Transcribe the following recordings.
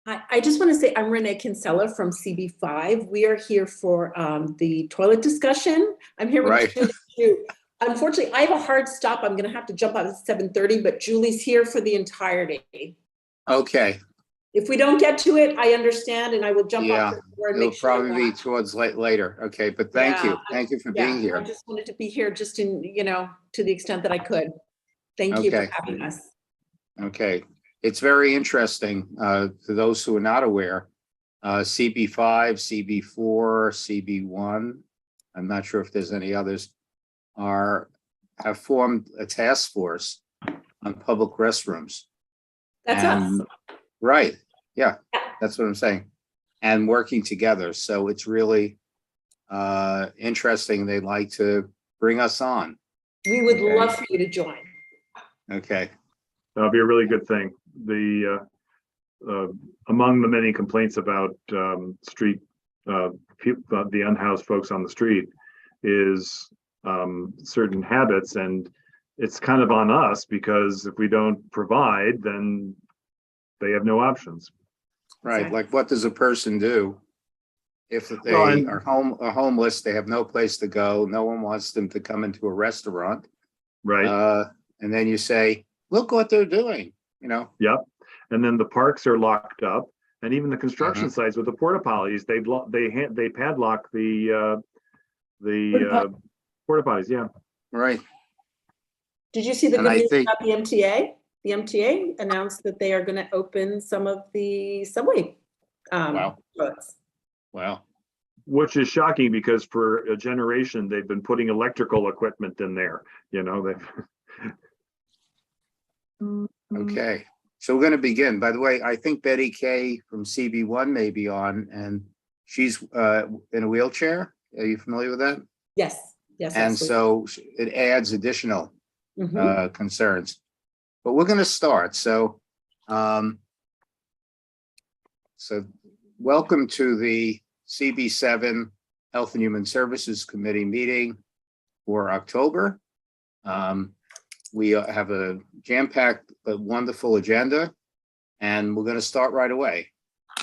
I just want to say I'm Renee Kinsella from CB5. We are here for the toilet discussion. I'm here with Julie. Unfortunately, I have a hard stop. I'm going to have to jump out at 7:30, but Julie's here for the entirety. Okay. If we don't get to it, I understand, and I will jump off the floor and it'll make sure probably be towards later. Okay, but thank you. Thank you for being here. I just wanted to be here just in, to the extent that I could. Thank you for having us. Okay. It's very interesting for those who are not aware. CB5, CB4, CB1, I'm not sure if there's any others, have formed a task force on public restrooms. That's us. Right. Yeah, that's what I'm saying. And working together. So it's really interesting. They'd like to bring us on. We would love for you to join. Okay. That'll be a really good thing. The among the many complaints about street the unhoused folks on the street is certain habits, and it's kind of on us because if we don't provide, then they have no options. Right. Exactly. Like, what does a person do if they are homeless? They have no place to go. No one wants them to come into a restaurant. Right. And then you say, look what they're doing, Yep. And then the parks are locked up, and even the construction sites with the porta potties, they padlock the porta potties. Yeah. Right. Did you see the good news about the MTA? The MTA announced that they are going to open some of the subway roads. Wow. Which is shocking because for a generation they've been putting electrical equipment in there. Okay. So we're going to begin. By the way, I think Betty Kay from CB1 may be on, and she's in a wheelchair. Are you familiar with that? Yes. Yes. And so it adds additional concerns. But we're going to start. So, welcome to the CB7 Health and Human Services Committee meeting for October. We have a jam-packed but wonderful agenda, and we're going to start right away.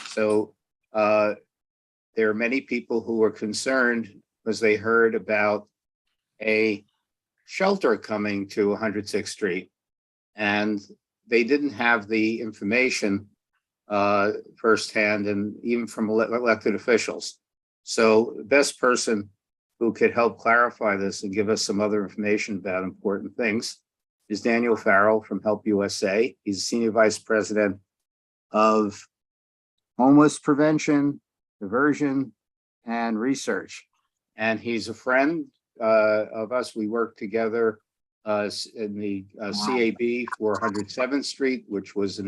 So there are many people who are concerned because they heard about a shelter coming to 106th Street, and they didn't have the information firsthand, and even from elected officials. So the best person who could help clarify this and give us some other information about important things is Daniel Farrell from Help USA. He's Senior Vice President of Homeless Prevention, Diversion, and Research. And he's a friend of us. We work together in the CAB for 107th Street, which was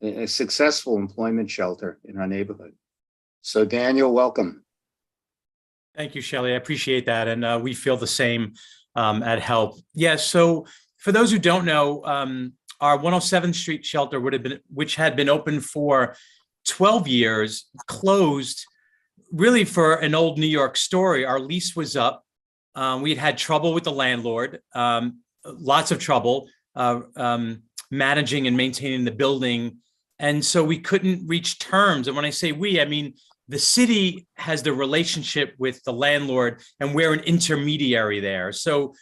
a successful employment shelter in our neighborhood. So Daniel, welcome. Thank you, Shelley. I appreciate that. And we feel the same at Help. Yeah, so for those who don't know, our 107th Street shelter which had been open for 12 years, closed really for an old New York story. Our lease was up. We'd had trouble with the landlord, lots of trouble managing and maintaining the building. And so we couldn't reach terms. And when I say we, I mean, the city has the relationship with the landlord, and we're an intermediary there. So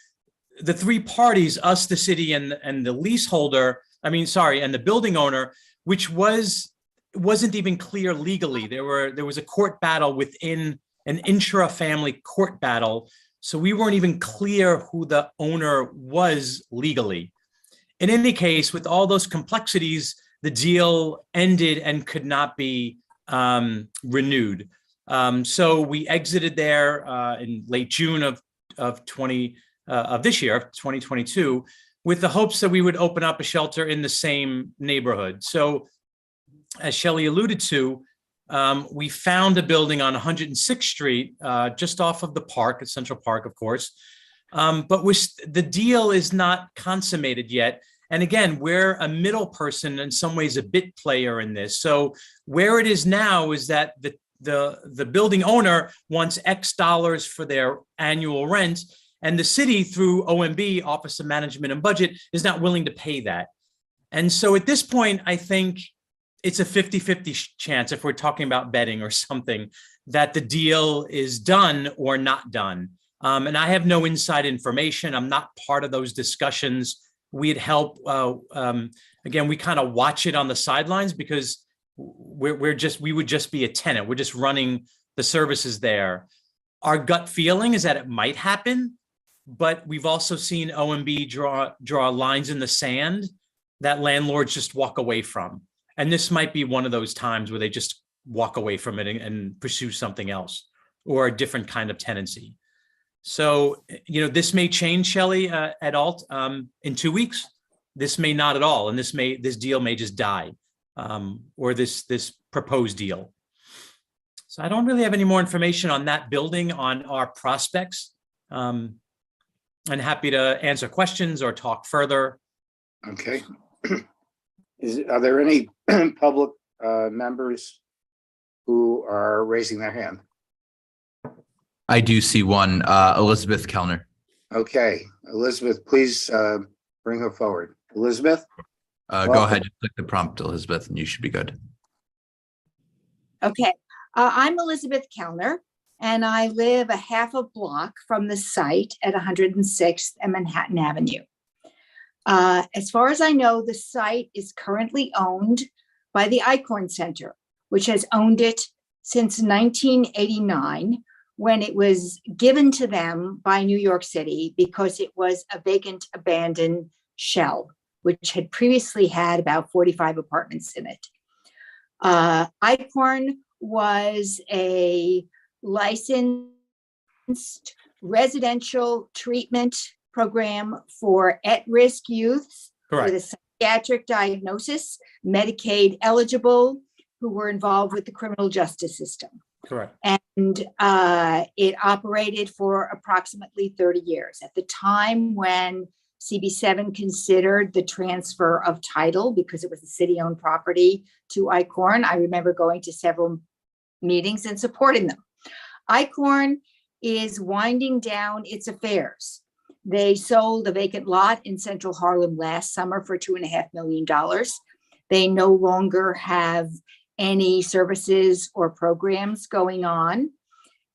the three parties, us, the city, and the leaseholder, and the building owner, which wasn't even clear legally. There was a court battle within an intra-family court battle. So we weren't even clear who the owner was legally. In any case, with all those complexities, the deal ended and could not be renewed. So we exited there in late June of this year, 2022, with the hopes that we would open up a shelter in the same neighborhood. So as Shelley alluded to, we found a building on 106th Street, just off of the park, at Central Park, of course. But the deal is not consummated yet. And again, we're a middle person, in some ways a bit player in this. So where it is now is that the building owner wants X dollars for their annual rent, and the city, through OMB, Office of Management and Budget, is not willing to pay that. And so at this point, I think it's a 50-50 chance, if we're talking about betting or something, that the deal is done or not done. And I have no inside information. I'm not part of those discussions. We'd help. Again, we kind of watch it on the sidelines because we would just be a tenant. We're just running the services there. Our gut feeling is that it might happen, but we've also seen OMB draw lines in the sand that landlords just walk away from. And this might be one of those times where they just walk away from it and pursue something else or a different kind of tenancy. So, this may change, Shelley, at Alt in 2 weeks. This may not at all. And this deal may just die, or this proposed deal. So I don't really have any more information on that building, on our prospects. I'm happy to answer questions or talk further. Okay. Are there any public members who are raising their hand? I do see one, Elizabeth Kellner. Okay, Elizabeth, please bring her forward. Elizabeth? Go ahead, just click the prompt, Elizabeth, and you should be good. Okay, I'm Elizabeth Kellner, and I live a half a block from the site at 106th and Manhattan Avenue. As far as I know, the site is currently owned by the Eichhorn Center, which has owned it since 1989, when it was given to them by New York City because it was a vacant, abandoned shell, which had previously had about 45 apartments in it. Eichhorn was a licensed residential treatment program for at-risk youths with a psychiatric diagnosis, Medicaid eligible, who were involved with the criminal justice system. Correct. And it operated for approximately 30 years. At the time when CB7 considered the transfer of title, because it was a city-owned property, to Eichhorn, I remember going to several meetings and supporting them. Eichhorn is winding down its affairs. They sold a vacant lot in central Harlem last summer for $2.5 million. They no longer have any services or programs going on.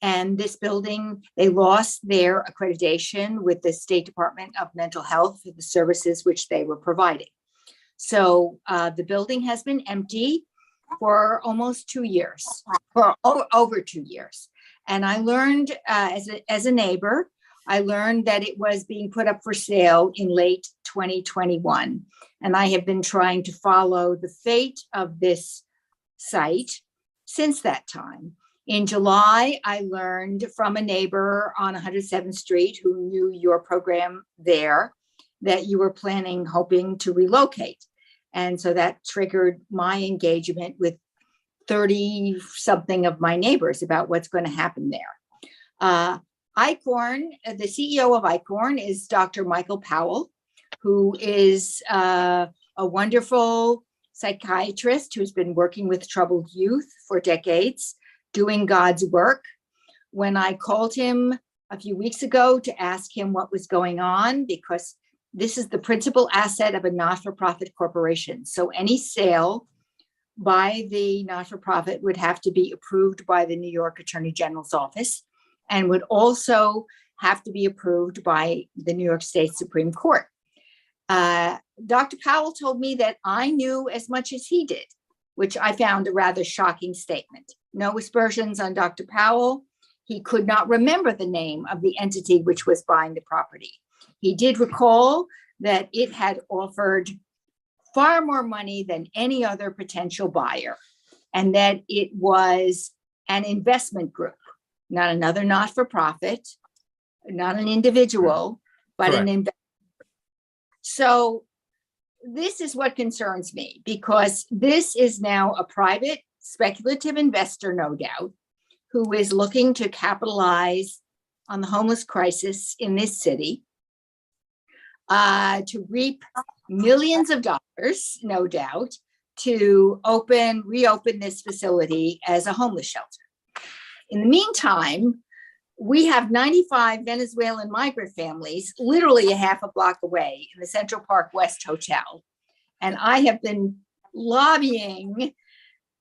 And this building, they lost their accreditation with the State Department of Mental Health for the services which they were providing. So the building has been empty for almost 2 years, for over 2 years. And I learned as a neighbor, I learned that it was being put up for sale in late 2021. And I have been trying to follow the fate of this site since that time. In July, I learned from a neighbor on 107th Street who knew your program there that you were hoping to relocate. And so that triggered my engagement with 30 something of my neighbors about what's going to happen there. Eichhorn, the CEO of Eichhorn is Dr. Michael Powell, who is a wonderful psychiatrist who's been working with troubled youth for decades, doing God's work. When I called him a few weeks ago to ask him what was going on, because this is the principal asset of a not-for-profit corporation. So any sale by the not-for-profit would have to be approved by the New York Attorney General's office and would also have to be approved by the New York State Supreme Court. Dr. Powell told me that I knew as much as he did, which I found a rather shocking statement. No aspersions on Dr. Powell. He could not remember the name of the entity which was buying the property. He did recall that it had offered far more money than any other potential buyer, and that it was an investment group, not another not-for-profit, not an individual, but Correct. an investment. So this is what concerns me, because this is now a private speculative investor, no doubt, who is looking to capitalize on the homeless crisis in this city, to reap millions of dollars, no doubt, to reopen this facility as a homeless shelter. In the meantime, we have 95 Venezuelan migrant families literally a half a block away in the Central Park West Hotel. And I have been lobbying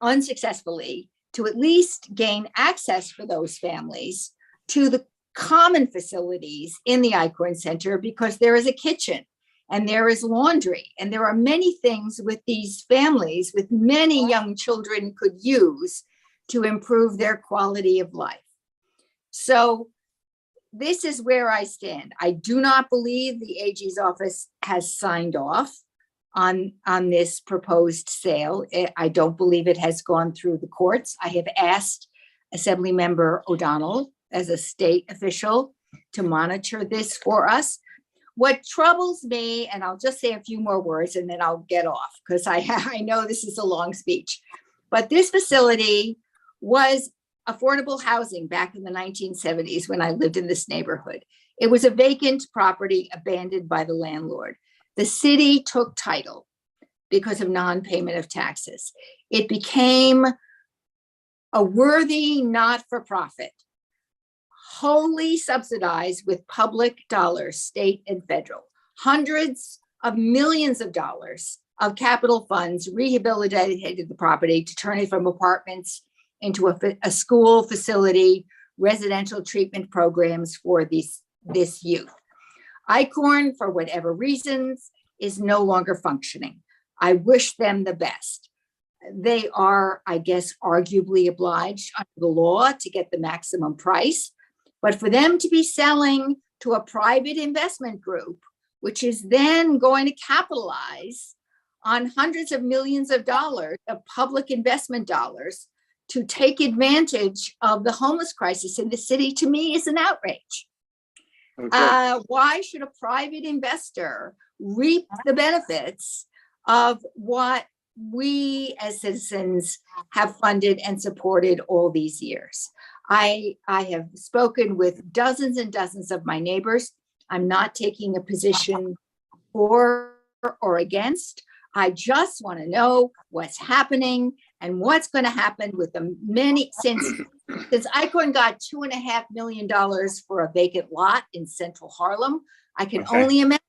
unsuccessfully to at least gain access for those families to the common facilities in the Icorn Center, because there is a kitchen and there is laundry and there are many things with these families with many young children could use to improve their quality of life. So this is where I stand. I do not believe the AG's office has signed off on this proposed sale. I don't believe it has gone through the courts. I have asked Assemblymember O'Donnell as a state official to monitor this for us. What troubles me, and I'll just say a few more words and then I'll get off because I know this is a long speech, but this facility was affordable housing back in the 1970s when I lived in this neighborhood. It was a vacant property abandoned by the landlord. The city took title because of non-payment of taxes. It became a worthy not-for-profit, wholly subsidized with public dollars, state and federal. Hundreds of millions of dollars of capital funds rehabilitated the property to turn it from apartments into a school facility, residential treatment programs for this youth. Icorn, for whatever reasons, is no longer functioning. I wish them the best. They are, I guess, arguably obliged under the law to get the maximum price, but for them to be selling to a private investment group, which is then going to capitalize on hundreds of millions of dollars of public investment dollars to take advantage of the homeless crisis in the city, to me is an outrage. Okay. Why should a private investor reap the benefits of what we as citizens have funded and supported all these years? I have spoken with dozens and dozens of my neighbors. I'm not taking a position for or against. I just want to know what's happening and what's going to happen with the many, since Icorn got $2.5 million for a vacant lot in central Harlem. I can only imagine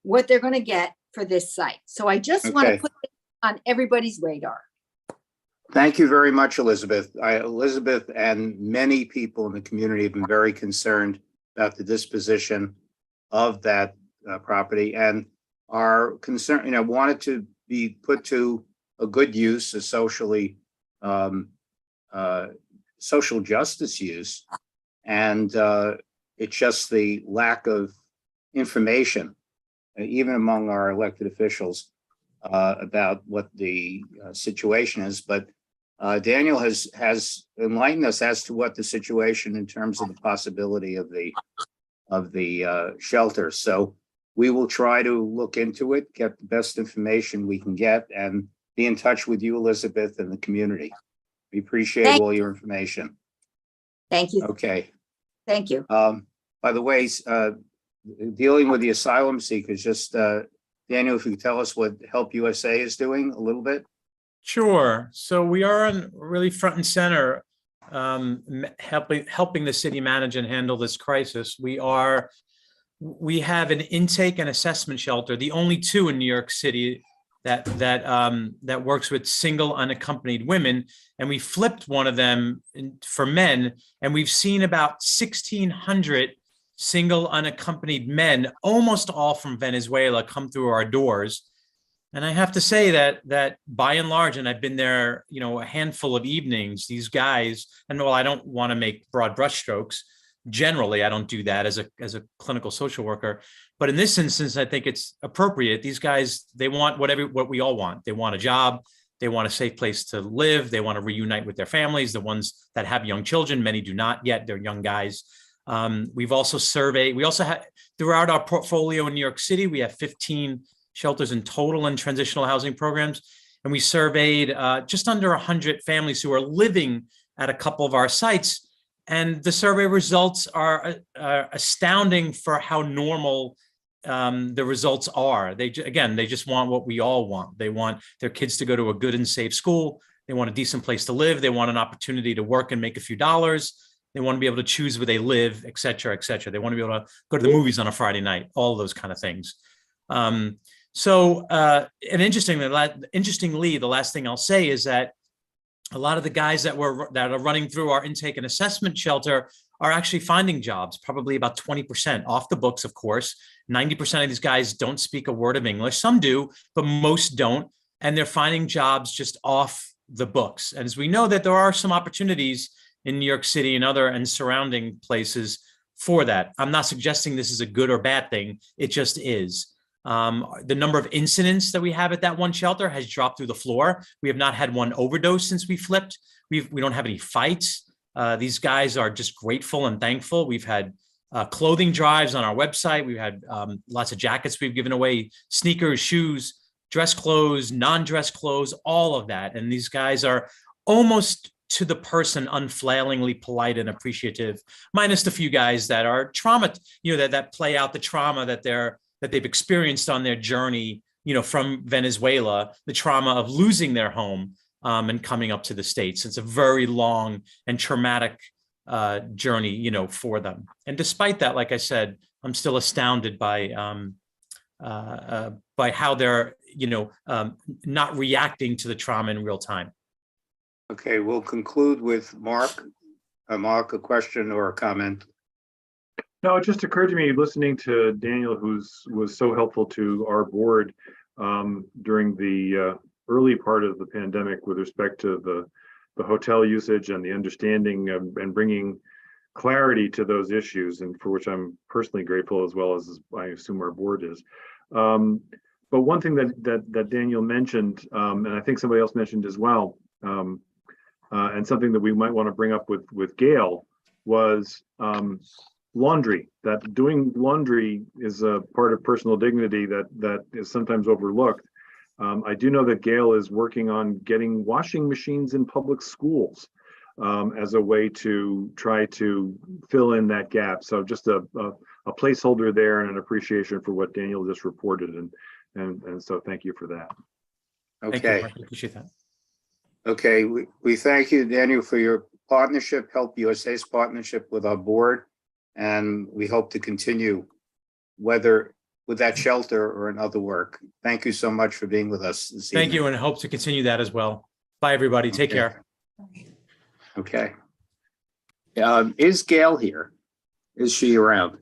what they're going to get for this site. So I just want to put it on everybody's radar. Thank you very much, Elizabeth. Elizabeth and many people in the community have been very concerned about the disposition of that property and are concerned, wanted to be put to a good use, a socially social justice use, and it's just the lack of information, even among our elected officials, about what the situation is. But Daniel has enlightened us as to what the situation in terms of the possibility of the shelter. So we will try to look into it, get the best information we can get, and be in touch with you, Elizabeth, and the community. We appreciate all your information. Thank you. Okay. Thank you. By the way, dealing with the asylum seekers, just Daniel, if you could tell us what Help USA is doing a little bit. Sure. So we are on really front and center, helping the city manage and handle this crisis. We have an intake and assessment shelter, the only two in New York City that works with single unaccompanied women, and we flipped one of them for men, and we've seen about 1,600 single unaccompanied men, almost all from Venezuela, come through our doors. And I have to say that by and large, and I've been there, a handful of evenings, these guys, and well, I don't want to make broad brushstrokes. Generally, I don't do that as a clinical social worker, but in this instance, I think it's appropriate. These guys, they want what we all want. They want a job. They want a safe place to live. They want to reunite with their families. The ones that have young children, many do not yet. They're young guys. We've also surveyed. We also have throughout our portfolio in New York City, we have 15 shelters in total in transitional housing programs, and we surveyed just under 100 families who are living at a couple of our sites. And the survey results are astounding for how normal the results are. They just want what we all want. They want their kids to go to a good and safe school. They want a decent place to live. They want an opportunity to work and make a few dollars. They want to be able to choose where they live, et cetera, et cetera. They want to be able to go to the movies on a Friday night, all of those kind of things. And interestingly, the last thing I'll say is that a lot of the guys that are running through our intake and assessment shelter are actually finding jobs, probably about 20% off the books, of course. 90% of these guys don't speak a word of English. Some do, but most don't. And they're finding jobs just off the books. And as we know that there are some opportunities in New York City and other and surrounding places for that. I'm not suggesting this is a good or bad thing. It just is. The number of incidents that we have at that one shelter has dropped through the floor. We have not had one overdose since we flipped. We don't have any fights. These guys are just grateful and thankful. We've had clothing drives on our website. We've had lots of jackets we've given away, sneakers, shoes, dress clothes, non-dress clothes, all of that. And these guys are almost to the person unflailingly polite and appreciative, minus the few guys that are trauma, that play out the trauma that they've experienced on their journey, from Venezuela, the trauma of losing their home and coming up to the States. It's a very long and traumatic journey, for them. And despite that, like I said, I'm still astounded by how they're, not reacting to the trauma in real time. Okay, we'll conclude with Mark. Mark, a question or a comment? No, it just occurred to me listening to Daniel, was so helpful to our board during the early part of the pandemic with respect to the hotel usage and the understanding and bringing clarity to those issues, and for which I'm personally grateful, as well as I assume our board is. But one thing that Daniel mentioned, and I think somebody else mentioned as well, and something that we might want to bring up with Gail, was laundry. That doing laundry is a part of personal dignity that is sometimes overlooked. I do know that Gail is working on getting washing machines in public schools as a way to try to fill in that gap. So just a placeholder there and an appreciation for what Daniel just reported. And so thank you for that. Okay. Thank you, Mark. I appreciate that. Okay, we thank you, Daniel, for your partnership, Help USA's partnership with our board. And we hope to continue, whether with that shelter or in other work. Thank you so much for being with us this evening. Thank you, and hope to continue that as well. Bye, everybody. Take care. Okay. Is Gail here? Is she around?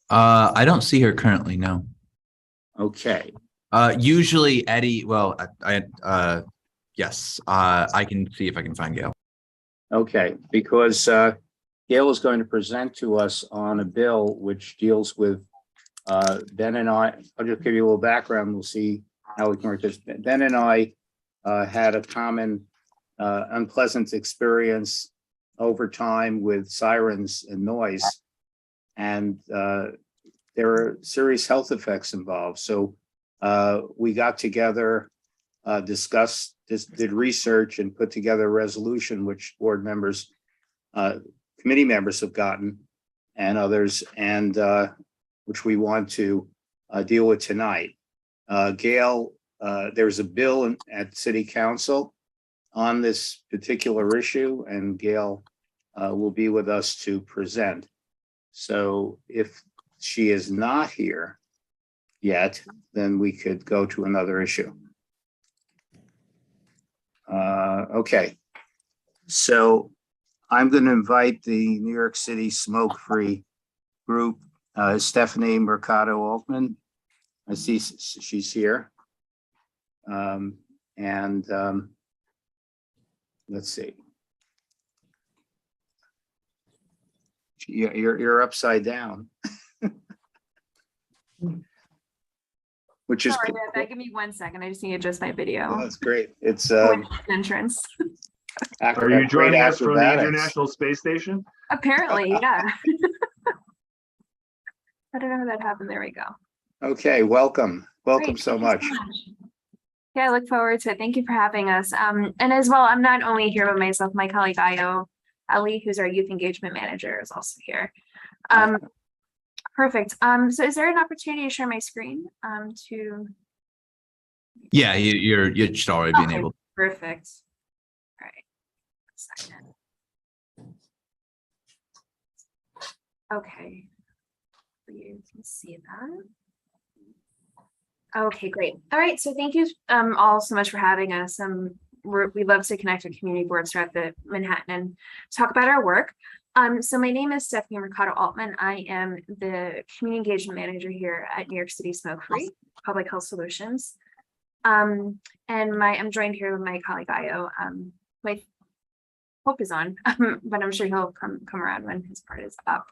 I don't see her currently, no. Okay. Usually Eddie, well, yes, I can see if I can find Gail. Okay, because Gail is going to present to us on a bill which deals with Ben and I. I'll just give you a little background. We'll see how we can work this. Ben and I had a common unpleasant experience over time with sirens and noise, and there are serious health effects involved. So we got together, discussed, did research, and put together a resolution which board members, committee members have gotten, and others, and which we want to deal with tonight. Gail, there's a bill at City Council on this particular issue, and Gail will be with us to present. So if she is not here yet, then we could go to another issue. Okay, so I'm going to invite the New York City Smoke-Free group, Stefanie Mercado Altman. I see she's here. Let's see. You're upside down. Which is sorry about that. Give me 1 second. I just need to adjust my video. Oh, that's great. It's entrance. Are you joining us from the International Space Station? Apparently, yeah. I don't know how that happened. There we go. Okay, welcome. Welcome Great. so much. Yeah, I look forward to it. Thank you for having us. And as well, I'm not only here by myself, my colleague Ayo Ali, who's our youth engagement manager, is also here. Perfect. So is there an opportunity to share my screen Yeah, you should already be enabled. Perfect. All right. 1 second. Okay. You can see that. Okay, great. All right. So thank you all so much for having us. I'm we love to connect with community boards throughout the Manhattan and talk about our work. So my name is Stefanie Mercado Altman. I am the community engagement manager here at New York City Smoke-Free Public Health Solutions. And I'm joined here with my colleague Io. My hope is on, but I'm sure he'll come around when his part is up.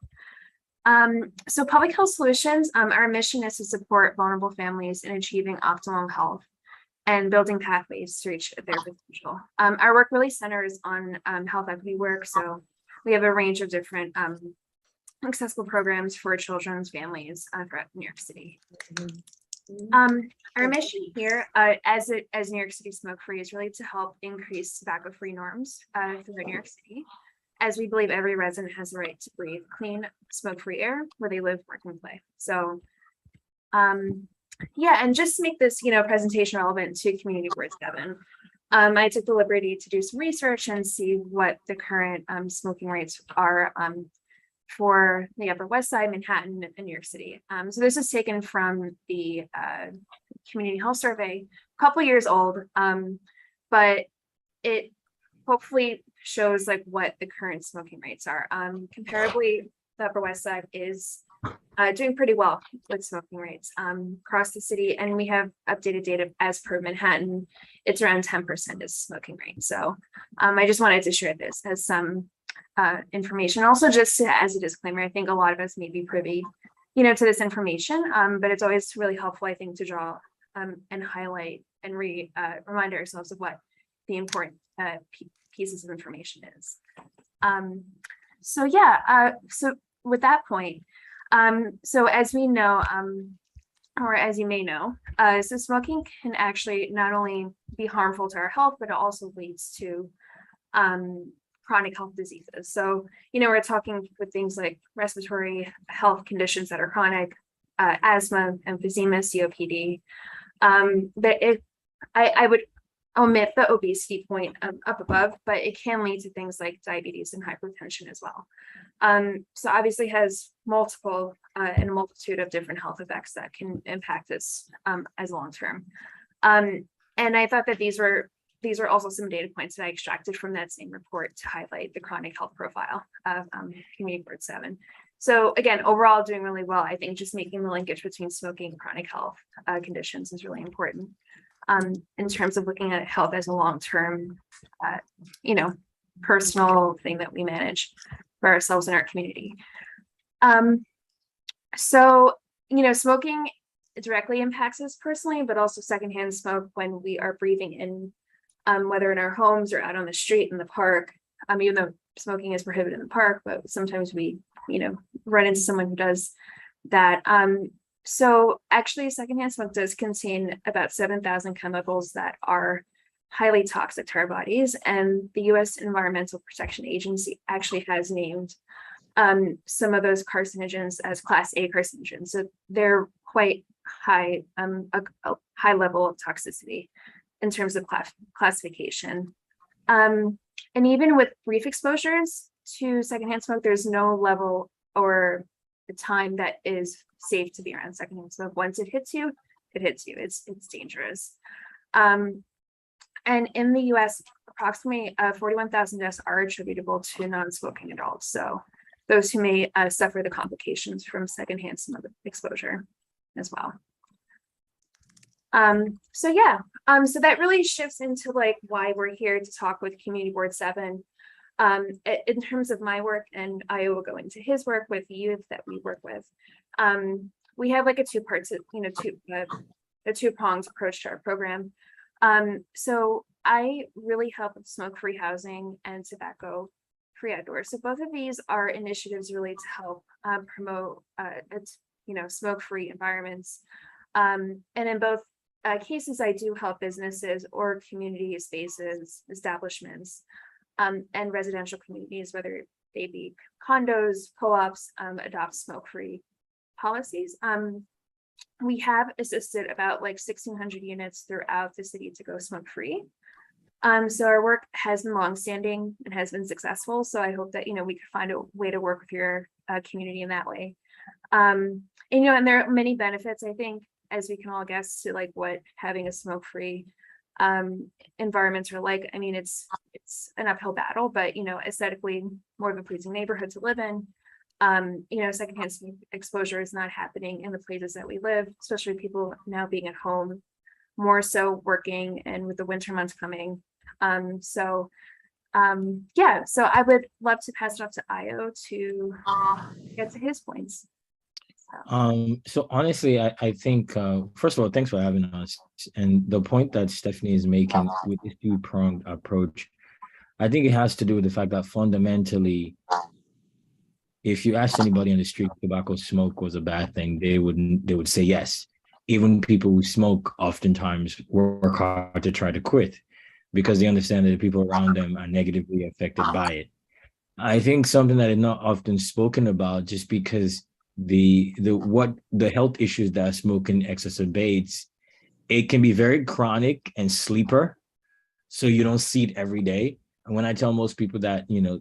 So Public Health Solutions, our mission is to support vulnerable families in achieving optimal health and building pathways to reach their potential. Our work really centers on health equity work. So we have a range of different accessible programs for children's families throughout New York City. Our mission here as New York City Smoke-Free is really to help increase tobacco-free norms throughout New York City, as we believe every resident has the right to breathe clean, smoke-free air where they live, work, and play. So yeah, and just to make this, presentation relevant to Community Board 7, I took the liberty to do some research and see what the current smoking rates are for the Upper West Side, Manhattan, and New York City. So this is taken from the Community Health Survey, a couple years old, but it hopefully shows like what the current smoking rates are. Comparably, the Upper West Side is doing pretty well with smoking rates across the city, and we have updated data as per Manhattan. It's around 10% is smoking rate. So I just wanted to share this as some information. Also, just as a disclaimer, I think a lot of us may be privy, to this information, but it's always really helpful, I think, to draw and highlight and remind ourselves of what the important pieces of information is. So yeah, so with that point, so as we know, or as you may know, so smoking can actually not only be harmful to our health, but it also leads to chronic health diseases. So, we're talking with things like respiratory health conditions that are chronic, asthma, emphysema, COPD. But I would omit the obesity point up above, but it can lead to things like diabetes and hypertension as well. So obviously has multiple and a multitude of different health effects that can impact us as long-term. And I thought that these were also some data points that I extracted from that same report to highlight the chronic health profile of Community Board 7. So again, overall doing really well. I think just making the linkage between smoking and chronic health conditions is really important in terms of looking at health as a long-term, personal thing that we manage for ourselves and our community. So, smoking directly impacts us personally, but also secondhand smoke when we are breathing in, whether in our homes or out on the street, in the park, even though smoking is prohibited in the park, but sometimes we, run into someone who does that. So actually secondhand smoke does contain about 7,000 chemicals that are highly toxic to our bodies. And the US Environmental Protection Agency actually has named some of those carcinogens as Class A carcinogens. So they're quite high, a high level of toxicity in terms of classification. And even with brief exposures to secondhand smoke, there's no level or the time that is safe to be around secondhand smoke. Once it hits you, it's dangerous. And in the US, approximately 41,000 deaths are attributable to non-smoking adults. So those who may suffer the complications from secondhand smoke exposure as well. So yeah, so that really shifts into like why we're here to talk with Community Board 7. In terms of my work, and I will go into his work with the youth that we work with. We have like a two-pronged approach to our program. So I really help with smoke-free housing and tobacco-free outdoors. So both of these are initiatives really to help promote, smoke-free environments. And in both cases, I do help businesses or community spaces, establishments, and residential communities, whether they be condos, co-ops, adopt smoke-free policies. We have assisted about like 1,600 units throughout the city to go smoke-free. So our work has been longstanding and has been successful. So I hope that, we could find a way to work with your community in that way. And there are many benefits, I think, as we can all guess, to like what having a smoke-free environments are like. I mean, it's an uphill battle, but, you know, aesthetically more of a pleasing neighborhood to live in. You know, secondhand smoke exposure is not happening in the places that we live, especially people now being at home, more so working and with the winter months coming. Yeah, so I would love to pass it off to Io to get to his points. So honestly, I think, first of all, thanks for having us. And the point that Stefanie is making with this two-pronged approach, I think it has to do with the fact that fundamentally, if you asked anybody on the street if tobacco smoke was a bad thing, they would say yes. Even people who smoke oftentimes work hard to try to quit because they understand that the people around them are negatively affected by it. I think something that is not often spoken about, just because the health issues that smoking exacerbates, it can be very chronic and sleeper, so you don't see it every day. And when I tell most people that, you know,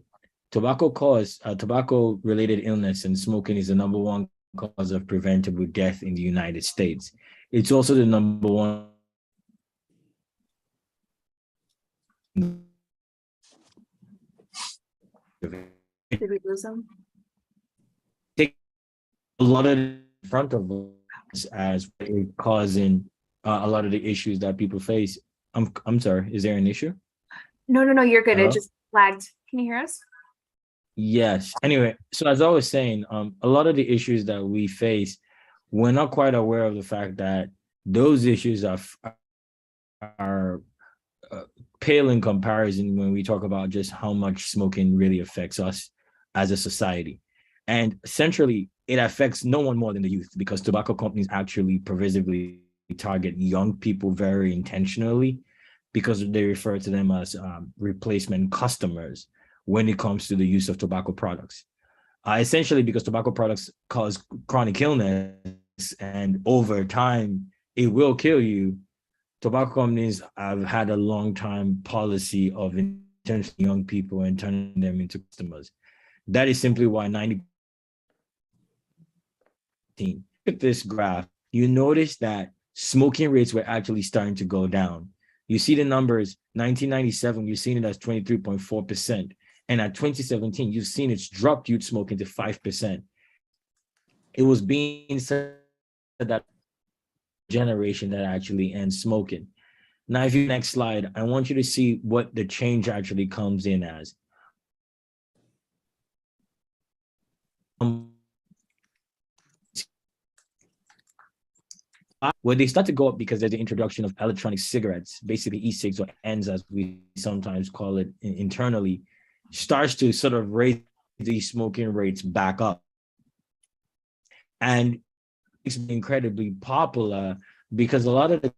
tobacco related illness and smoking is the number one cause of preventable death in the United States, it's also the number one Did we lose him? take a lot of in front of us as causing a lot of the issues that people face. I'm sorry, is there an issue? No, you're good. Hello? It just lagged. Can you hear us? Yes. Anyway, so as I was saying, a lot of the issues that we face, we're not quite aware of the fact that those issues are pale in comparison when we talk about just how much smoking really affects us as a society. And essentially, it affects no one more than the youth, because tobacco companies actually pervasively target young people very intentionally, because they refer to them as replacement customers when it comes to the use of tobacco products. Essentially, because tobacco products cause chronic illness, and over time, it will kill you. Tobacco companies have had a long time policy of intentionally young people and turning them into customers. That is simply why 90%. Look at this graph. You notice that smoking rates were actually starting to go down. You see the numbers, 1997, you've seen it as 23.4%. And at 2017, you've seen it's dropped youth smoking to 5%. It was being said that generation that actually ends smoking. Now, if you next slide, I want you to see what the change actually comes in as. Where they start to go up because there's the introduction of electronic cigarettes, basically e-cigs, or ends as we sometimes call it internally, starts to sort of raise these smoking rates back up. And it's incredibly popular because a lot of the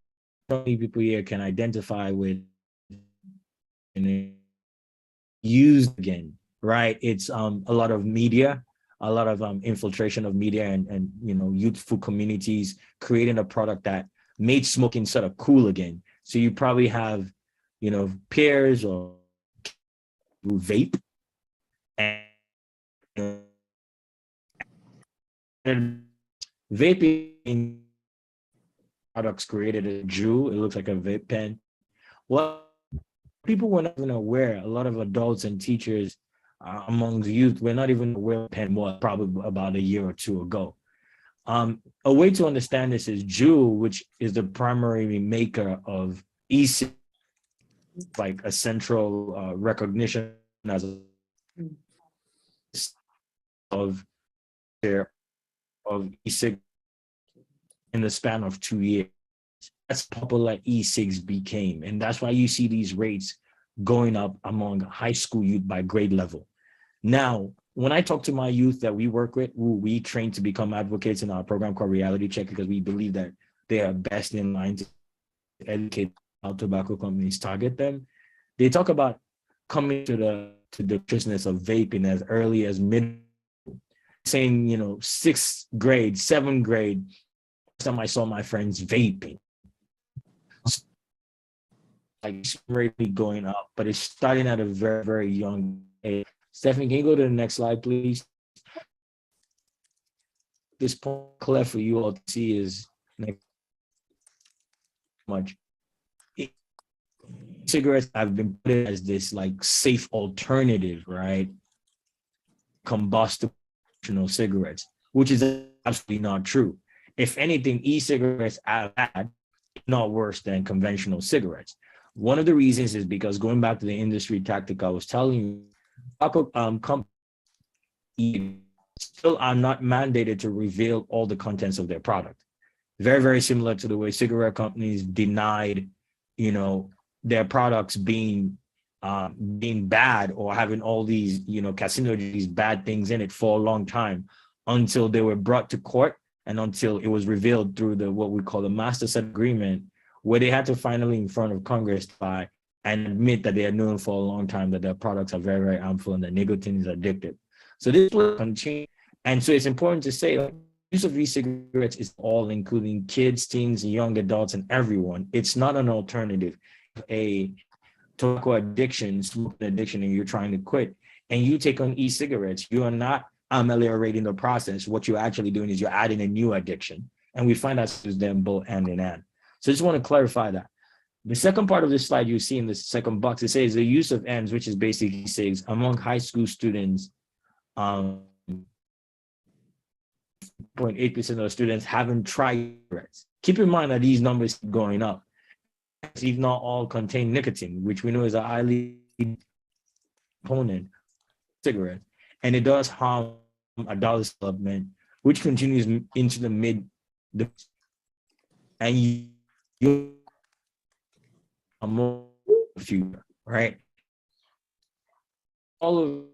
people here can identify with used again, right? It's a lot of media, a lot of infiltration of media and you know, youthful communities creating a product that made smoking sort of cool again. So you probably have, you know, peers or who vape, and vaping products created a jewel. It looks like a vape pen. Well, people were not even aware. A lot of adults and teachers among the youth were not even aware of pen was probably about a year or two ago. A way to understand this is Juul, which is the primary maker of e-cig, like a central recognition as a of e-cig in the span of 2 years. That's popular e-cigs became, and that's why you see these rates going up among high school youth by grade level. Now, when I talk to my youth that we work with, who we train to become advocates in our program called Reality Check, because we believe that they are best in line to educate how tobacco companies target them, they talk about coming to the business of vaping as early as mid, saying, you know, 6th grade, 7th grade, time I saw my friends vaping. Like really going up, but it's starting at a very, very young age. Stefanie, can you go to the next slide, please? This point clear for you all to see is next much. cigarettes have been put as this like safe alternative, right? Combustible cigarettes, which is absolutely not true. If anything, e-cigarettes are bad, not worse than conventional cigarettes. One of the reasons is because, going back to the industry tactic I was telling you, companies still are not mandated to reveal all the contents of their product. Very, very similar to the way cigarette companies denied, their products being bad or having all these, carcinogens, bad things in it for a long time until they were brought to court and until it was revealed through what we call the master set agreement, where they had to finally in front of Congress and admit that they had known for a long time that their products are very, very harmful and that nicotine is addictive. So this will continue. And so it's important to say, like, use of e-cigarettes is all, including kids, teens, young adults, and everyone. It's not an alternative. A tobacco addiction, smoking addiction, and you're trying to quit, and you take on e-cigarettes, you are not ameliorating the process. What you're actually doing is you're adding a new addiction. And we find that them both hand in hand. So I just want to clarify that. The second part of this slide you see in the second box, it says the use of M's, which is basically says among high school students, 0.8% of the students haven't tried cigarettes. Keep in mind that these numbers keep going up. If not all contain nicotine, which we know is a highly component cigarette, and it does harm adult development, which continues into the and you are more future, right? All of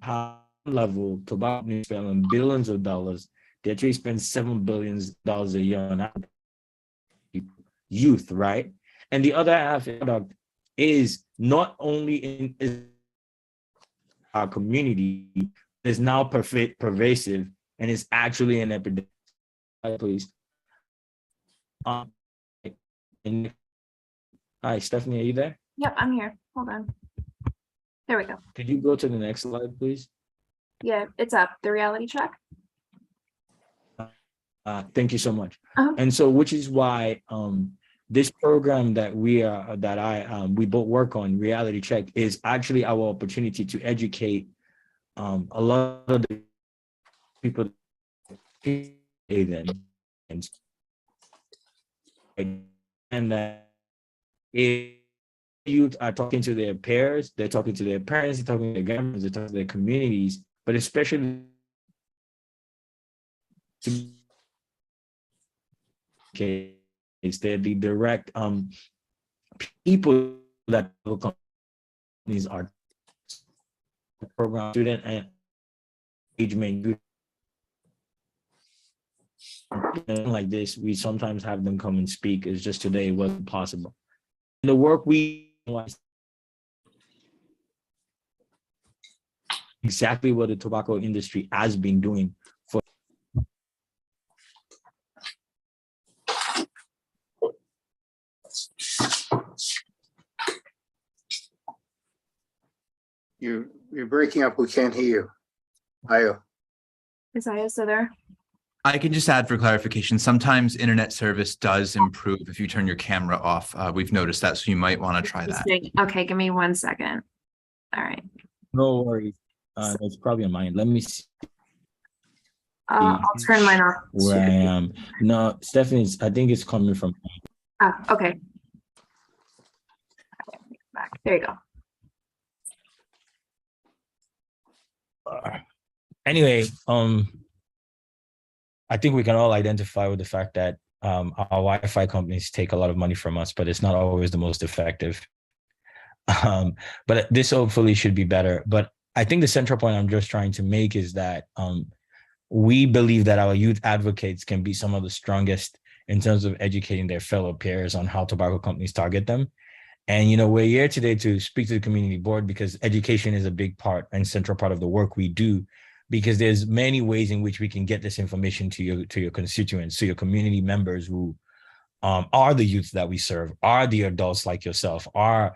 high level tobacco companies spend billions of dollars. They actually spend $7 billion a year on youth, right? And the other half of the product is not only in our community, it's now pervasive and it's actually an epidemic. Please. Hi, Stefanie, are you there? Yep, I'm here. Hold on. There we go. Could you go to the next slide, please? Yeah, it's up. The reality check. Thank you so much. And so, which is why this program that we both work on, Reality Check, is actually our opportunity to educate a lot of the people and that if youth are talking to their peers, they're talking to their parents, they're talking to their grandparents, they're talking to their communities, but especially they're the direct people that companies are program student and engagement like this. We sometimes have them come and speak. It's just today it wasn't possible. And the work we exactly what the tobacco industry has been doing for You're breaking up. We can't hear you. Ayo. Is Ayo still there? I can just add for clarification, sometimes internet service does improve if you turn your camera off. We've noticed that, so you might want to try that. Okay, give me 1 second. All right. no worries. It's probably on mine. Let me see I'll turn mine off. where I am. No, Stephanie, I think it's coming from. Oh, okay. Back. There you go. Anyway, I think we can all identify with the fact that our Wi-Fi companies take a lot of money from us, but it's not always the most effective. But this hopefully should be better. But I think the central point I'm just trying to make is that we believe that our youth advocates can be some of the strongest in terms of educating their fellow peers on how tobacco companies target them. And, we're here today to speak to the community board because education is a big part and central part of the work we do, because there's many ways in which we can get this information to your constituents, to your community members who are the youth that we serve, are the adults like yourself, are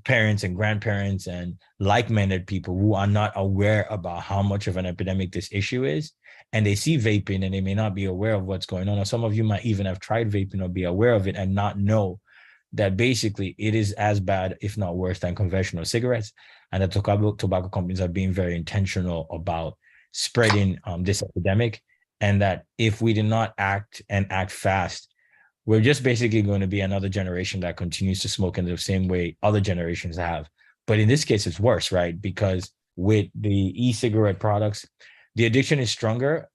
parents and grandparents and like-minded people who are not aware about how much of an epidemic this issue is. And they see vaping and they may not be aware of what's going on. Or some of you might even have tried vaping or be aware of it and not know that basically it is as bad, if not worse, than conventional cigarettes, and that tobacco companies are being very intentional about spreading this epidemic, and that if we do not act fast, we're just basically going to be another generation that continues to smoke in the same way other generations have. But in this case, it's worse, right? Because with the e-cigarette products, the addiction is stronger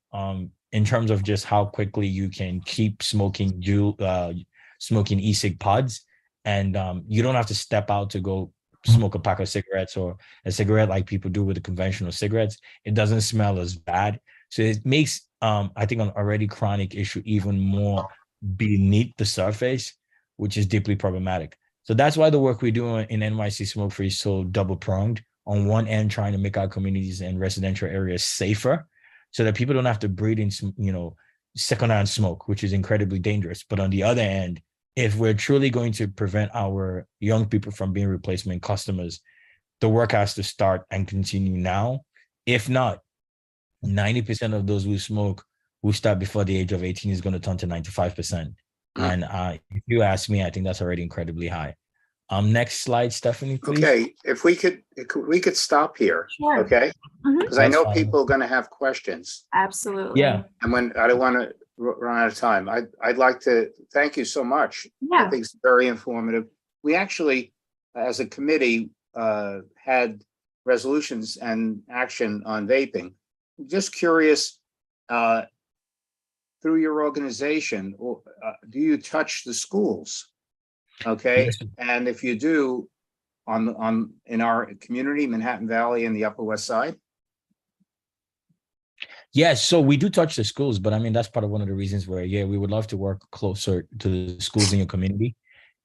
in terms of just how quickly you can keep smoking e-cig pods. And you don't have to step out to go smoke a pack of cigarettes or a cigarette like people do with the conventional cigarettes. It doesn't smell as bad. So it makes, I think, an already chronic issue even more beneath the surface, which is deeply problematic. So that's why the work we do in NYC Smoke-Free is so double-pronged. On one end, trying to make our communities and residential areas safer so that people don't have to breathe in, secondhand smoke, which is incredibly dangerous. But on the other end, if we're truly going to prevent our young people from being replacement customers, the work has to start and continue now. If not, 90% of those who smoke who start before the age of 18 is going to turn to 95%. And if you ask me, I think that's already incredibly high. Next slide, Stefanie, please. Okay, if we could stop here, Sure. okay? Because I That's know fine. people are going to have questions. Absolutely. Yeah. And when I don't want to run out of time, I'd like to thank you so much. I Yeah. think it's very informative. We actually, as a committee, had resolutions and action on vaping. Just curious, through your organization, do you touch the schools? Okay, Yes. and if you do, in our community, Manhattan Valley and the Upper West Side? Yes, so we do touch the schools, but I mean, that's part of one of the reasons where, we would love to work closer to the schools in your community.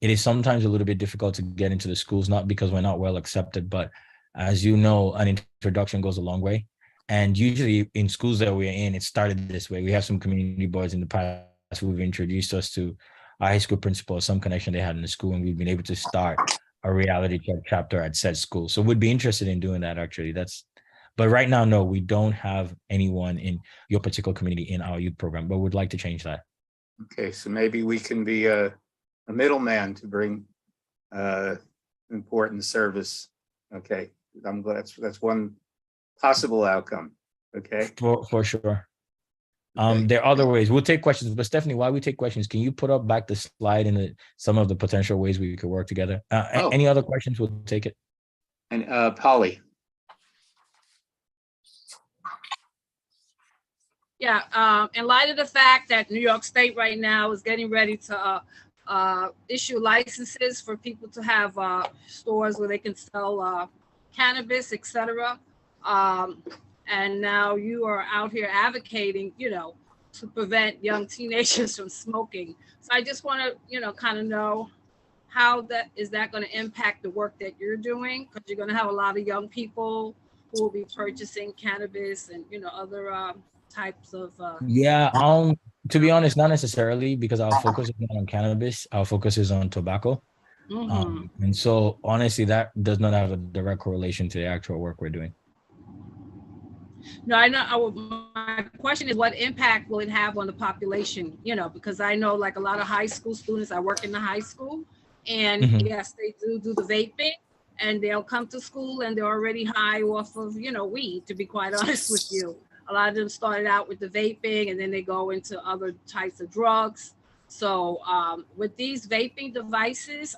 It is sometimes a little bit difficult to get into the schools, not because we're not well accepted, but as you know, an introduction goes a long way. And usually in schools that we're in, it started this way. We have some community boards in the past who've introduced us to a high school principal or some connection they had in the school, and we've been able to start a reality check chapter at said school. So we'd be interested in doing that, actually. But right now, no, we don't have anyone in your particular community in our youth program, but we'd like to change that. Okay, so maybe we can be a middleman to bring important service. Okay, I'm glad that's one possible outcome. Okay. For sure. Okay. There are other ways. We'll take questions, but Stefanie, while we take questions, can you put up back the slide in some of the potential ways we could work together? Any other questions? We'll take it. And Polly. Yeah, in light of the fact that New York State right now is getting ready to issue licenses for people to have stores where they can sell cannabis, etc. And now you are out here advocating, to prevent young teenagers from smoking. So I just want to, kind of know how that is going to impact the work that you're doing, because you're going to have a lot of young people who will be purchasing cannabis and, other types of to be honest, not necessarily, because our focus is not on cannabis. Our focus is on tobacco. And so honestly, that does not have a direct correlation to the actual work we're doing. No, I know. My question is, what impact will it have on the population? Because I know, like, a lot of high school students, I work in the high school, and yes, they do the vaping, and they'll come to school and they're already high off of, weed, to be quite honest with you. A lot of them started out with the vaping, and then they go into other types of drugs. So with these vaping devices,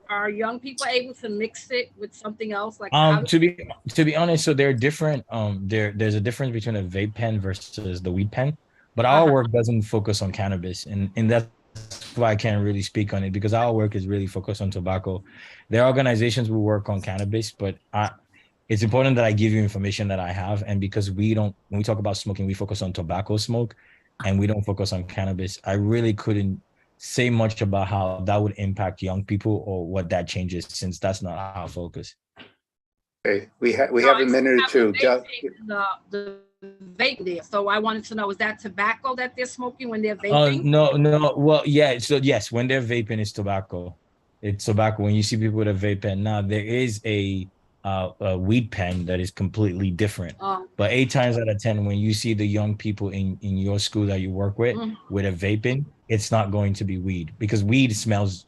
are young people able to mix it with something else? Like to be honest, so they're different. There's a difference between a vape pen versus the weed pen, but our work doesn't focus on cannabis, and that's why I can't really speak on it, because our work is really focused on tobacco. There are organizations who work on cannabis, but it's important that I give you information that I have. And because when we talk about smoking, we focus on tobacco smoke and we don't focus on cannabis. I really couldn't say much about how that would impact young people or what that changes, since that's not our focus. Okay, we have a minute or two. The vape there. So I wanted to know, is that tobacco that they're smoking when they're vaping? No. Well, yeah. So yes, when they're vaping, it's tobacco. It's tobacco. When you see people with a vape pen, now there is a weed pen that is completely different. But 8 times out of 10, when you see the young people in your school that you work with a vaping, it's not going to be weed, because weed smells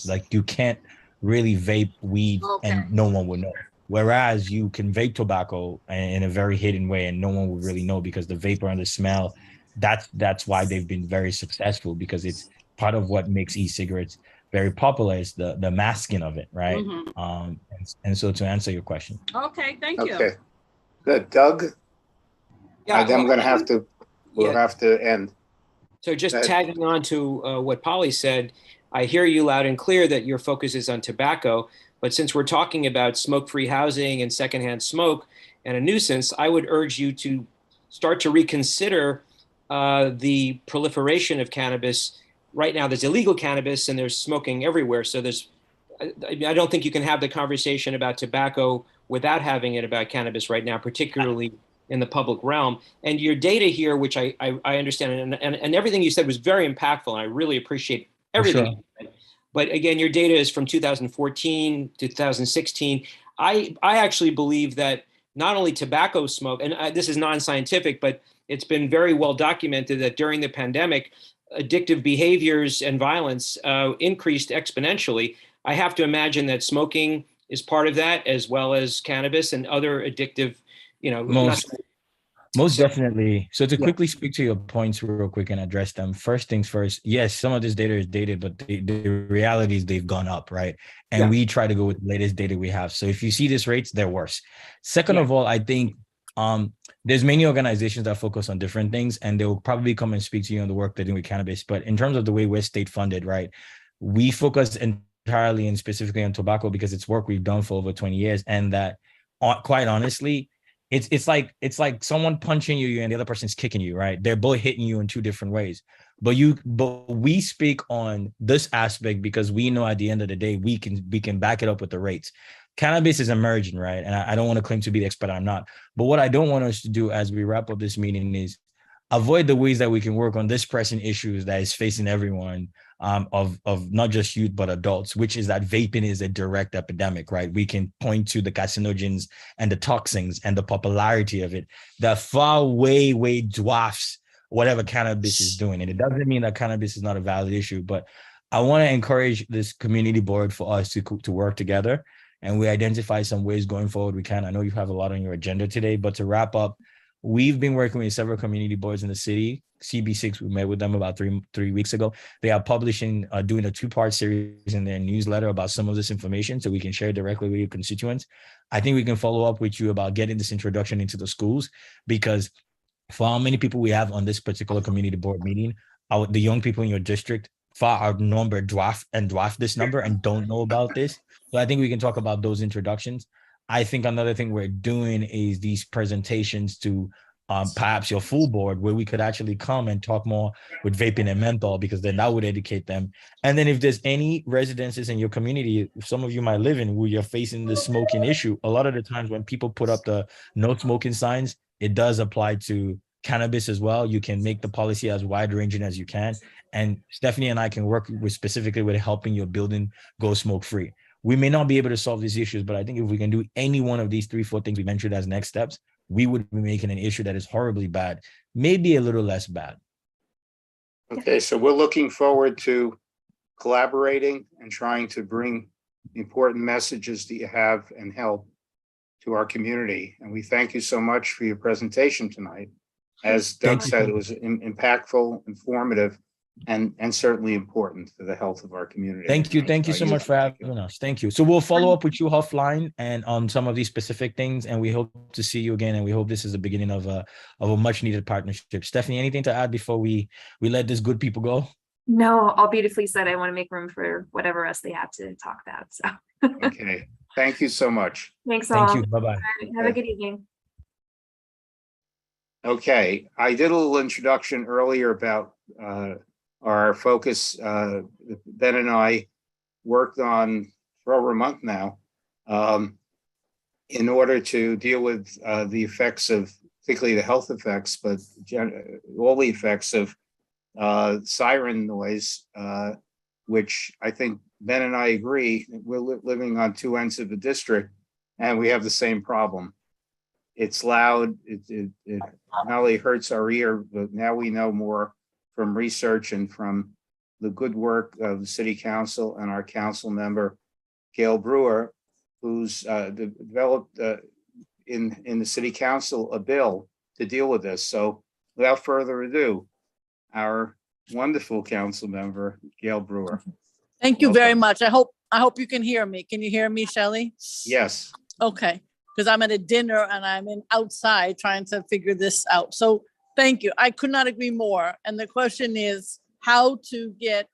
like you can't really vape weed and no one would know. Whereas you can vape tobacco in a very hidden way and no one would really know, because the vapor and the smell, that's why they've been very successful, because it's part of what makes e-cigarettes very popular, is the masking of it, right? And so to answer your question. Okay, thank you. Okay, good. Doug? Yeah, I'm gonna have to, we'll have to end. So just Go ahead. tagging on to what Polly said, I hear you loud and clear that your focus is on tobacco, but since we're talking about smoke-free housing and secondhand smoke and a nuisance, I would urge you to start to reconsider the proliferation of cannabis. Right now, there's illegal cannabis and there's smoking everywhere. So I don't think you can have the conversation about tobacco without having it about cannabis right now, particularly in the public realm. And your data here, which I understand, and everything you said was very impactful, and I really appreciate everything. Sure. You said. But again, your data is from 2014 to 2016. I actually believe that not only tobacco smoke, and this is non-scientific, but it's been very well documented that during the pandemic, addictive behaviors and violence increased exponentially. I have to imagine that smoking is part of that, as well as cannabis and other addictive, Most definitely. So to quickly speak to your points real quick and address them. First things first, yes, some of this data is dated, but the reality is they've gone up, right? And we try to go with the latest data we have. So if you see these rates, they're worse. Second of all, I think there's many organizations that focus on different things, and they will probably come and speak to you on the work they're doing with cannabis. But in terms of the way we're state funded, right, we focus entirely and specifically on tobacco because it's work we've done for over 20 years. And that, quite honestly, it's like someone punching you and the other person's kicking you, right? They're both hitting you in two different ways. But we speak on this aspect because we know at the end of the day we can back it up with the rates. Cannabis is emerging, right? And I don't want to claim to be the expert, I'm not. But what I don't want us to do as we wrap up this meeting is avoid the ways that we can work on this pressing issues that is facing everyone, of not just youth, but adults, which is that vaping is a direct epidemic, right? We can point to the carcinogens and the toxins and the popularity of it that far way dwarfs whatever cannabis is doing. And it doesn't mean that cannabis is not a valid issue, but I want to encourage this community board for us to work together, and we identify some ways going forward we can. I know you have a lot on your agenda today, but to wrap up, we've been working with several community boards in the city. CB6, we met with them about three weeks ago. They are publishing, doing a 2-part series in their newsletter about some of this information so we can share directly with your constituents. I think we can follow up with you about getting this introduction into the schools, because for how many people we have on this particular community board meeting, the young people in your district far outnumber dwarf this number and don't know about this. So I think we can talk about those introductions. I think another thing we're doing is these presentations to perhaps your full board, where we could actually come and talk more with vaping and menthol, because then that would educate them. And then if there's any residences in your community, some of you might live in, where you're facing the smoking issue, a lot of the times when people put up the no smoking signs, it does apply to cannabis as well. You can make the policy as wide ranging as you can. And Stefanie and I can work specifically with helping your building go smoke free. We may not be able to solve these issues, but I think if we can do any one of these 3-4 things we mentioned as next steps, we would be making an issue that is horribly bad, maybe a little less bad. Okay, so we're looking forward to collaborating and trying to bring important messages that you have and help to our community. And we thank you so much for your presentation tonight. As Doug said, it was impactful, informative, and certainly important for the health of our community. Thank you so much for having us. Thank you. So we'll follow up with you offline and on some of these specific things, and we hope to see you again, and we hope this is the beginning of a much needed partnership. Stefanie, anything to add before we let these good people go? No, all beautifully said. I want to make room for whatever else they have to talk about. So Okay, thank you so much. Thanks all. Thank you. Bye-bye. Have a good evening. Okay, I did a little introduction earlier about our focus. Ben and I worked on for over a month now in order to deal with the effects of, particularly the health effects, but all the effects of siren noise, which I think Ben and I agree, we're living on two ends of the district and we have the same problem. It's loud, it not only hurts our ear, but now we know more from research and from the good work of the city council and our council member, Gail Brewer, who's developed in the city council a bill to deal with this. So without further ado, our wonderful council member, Gail Brewer. Thank you very Welcome. much. I hope you can hear me. Can you hear me, Shelley? Yes. Okay, because I'm at a dinner and I'm outside trying to figure this out. So thank you. I could not agree more. And the question is how to get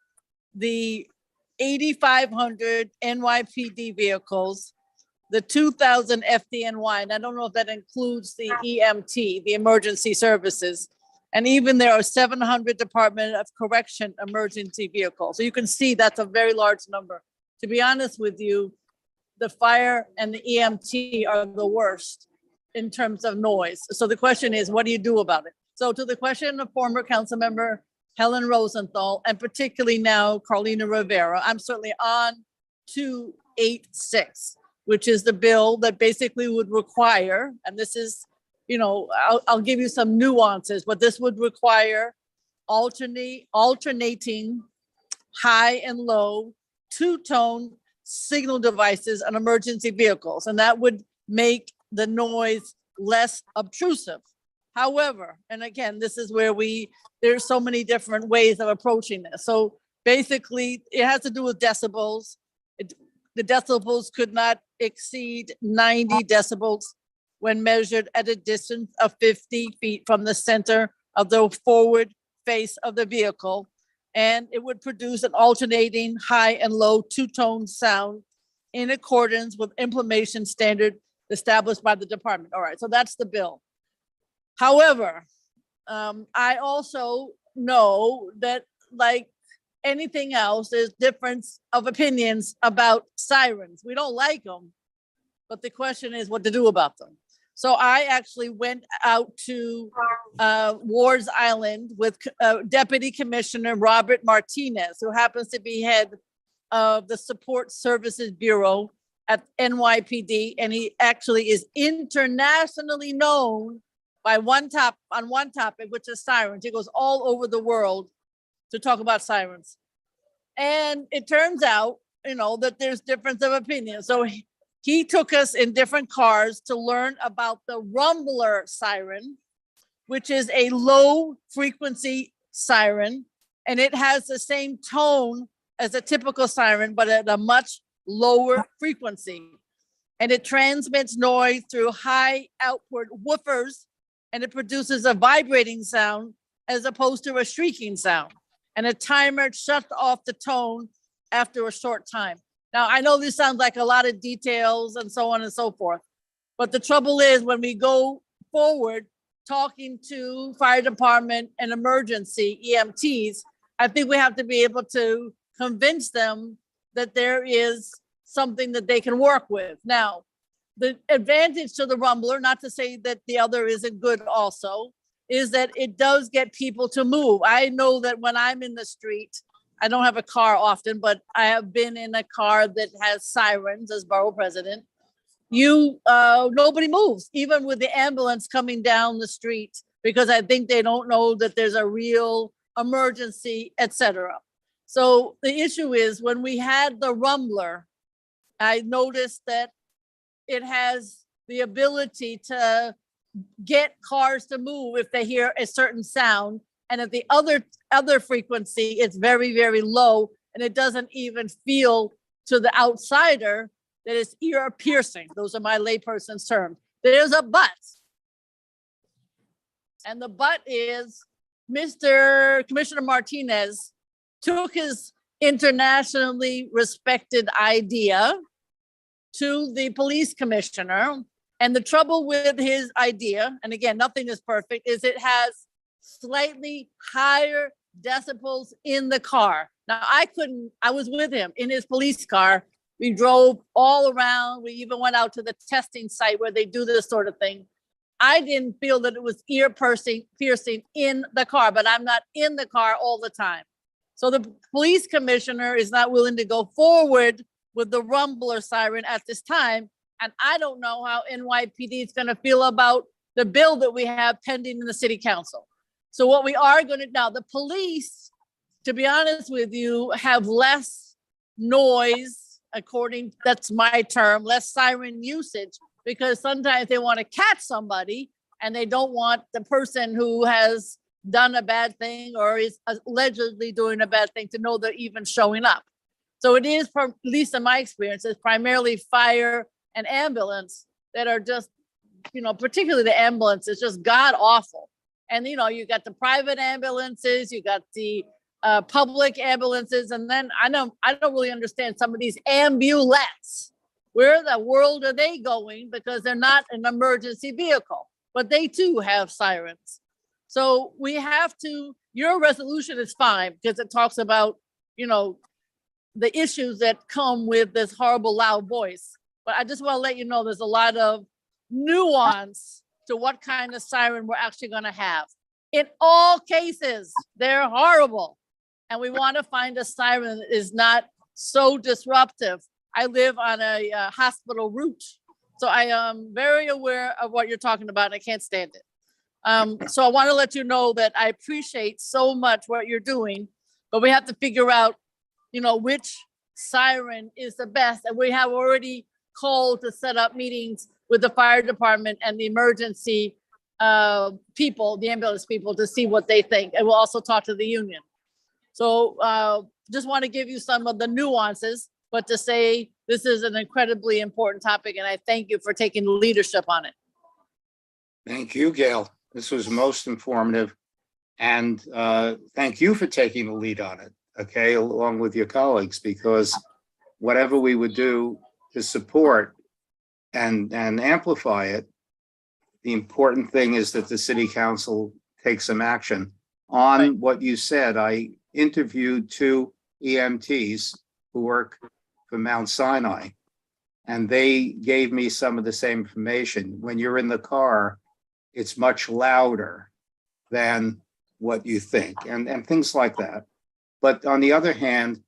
the 8,500 NYPD vehicles, the 2,000 FDNY, and I don't know if that includes the EMT, the emergency services. And even there are 700 Department of Correction emergency vehicles. So you can see that's a very large number. To be honest with you, the fire and the EMT are the worst in terms of noise. So the question is, what do you do about it? So to the question of former council member Helen Rosenthal, and particularly now Carlina Rivera, I'm certainly on 286, which is the bill that basically would require, and this is, I'll give you some nuances, but this would require alternating high and low two-tone signal devices on emergency vehicles, and that would make the noise less obtrusive. However, and again, this is where there's so many different ways of approaching this. So basically, it has to do with decibels. The decibels could not exceed 90 decibels when measured at a distance of 50 feet from the center of the forward face of the vehicle. And it would produce an alternating high and low two-tone sound in accordance with implementation standard established by the department. All right, so that's the bill. However, I also know that, like anything else, there's difference of opinions about sirens. We don't like them, but the question is what to do about them. So I actually went out to Ward's Island with Deputy Commissioner Robert Martinez, who happens to be head of the Support Services Bureau at NYPD, and he actually is internationally known on one topic, which is sirens. He goes all over the world to talk about sirens. And it turns out, that there's difference of opinion. So he took us in different cars to learn about the rumbler siren, which is a low frequency siren. And it has the same tone as a typical siren, but at a much lower frequency. And it transmits noise through high outward woofers, and it produces a vibrating sound as opposed to a shrieking sound. And a timer shuts off the tone after a short time. Now, I know this sounds like a lot of details and so on and so forth, but the trouble is when we go forward talking to fire department and emergency EMTs, I think we have to be able to convince them that there is something that they can work with. Now, the advantage to the rumbler, not to say that the other isn't good also, is that it does get people to move. I know that when I'm in the street, I don't have a car often, but I have been in a car that has sirens as borough president. Nobody moves, even with the ambulance coming down the street, because I think they don't know that there's a real emergency, etc. So the issue is when we had the rumbler, I noticed that it has the ability to get cars to move if they hear a certain sound. And at the other frequency, it's very, very low, and it doesn't even feel to the outsider that it's ear piercing. Those are my layperson's terms. There's a but. And the but is Mr. Commissioner Martinez took his internationally respected idea to the police commissioner. And the trouble with his idea, and again, nothing is perfect, is it has slightly higher decibels in the car. Now, I was with him in his police car. We drove all around. We even went out to the testing site where they do this sort of thing. I didn't feel that it was ear piercing in the car, but I'm not in the car all the time. So the police commissioner is not willing to go forward with the rumbler siren at this time. And I don't know how NYPD is going to feel about the bill that we have pending in the city council. So what we are going to, now the police, to be honest with you, have less noise, that's my term, less siren usage, because sometimes they want to catch somebody and they don't want the person who has done a bad thing or is allegedly doing a bad thing to know they're even showing up. So it is, at least in my experience, it's primarily fire and ambulance that are just, particularly the ambulance is just god awful. And, you got the private ambulances, you got the public ambulances. And then I don't really understand some of these ambulettes. Where in the world are they going? Because they're not an emergency vehicle, but they too have sirens. So we have to, your resolution is fine because it talks about, the issues that come with this horrible loud voice. But I just want to let you know there's a lot of nuance to what kind of siren we're actually going to have. In all cases, they're horrible. And we want to find a siren that is not so disruptive. I live on a hospital route, so I am very aware of what you're talking about. I can't stand it. So I want to let you know that I appreciate so much what you're doing, but we have to figure out, which siren is the best. And we have already called to set up meetings with the fire department and the emergency people, the ambulance people, to see what they think. And we'll also talk to the union. So just want to give you some of the nuances, but to say this is an incredibly important topic. And I thank you for taking leadership on it. Thank you, Gail. This was most informative. And thank you for taking the lead on it, okay, along with your colleagues, because whatever we would do to support and amplify it, the important thing is that the city council takes some action. On what you said, I interviewed 2 EMTs who work for Mount Sinai, and they gave me some of the same information. When you're in the car, it's much louder than what you think, and things like that. But on the other hand,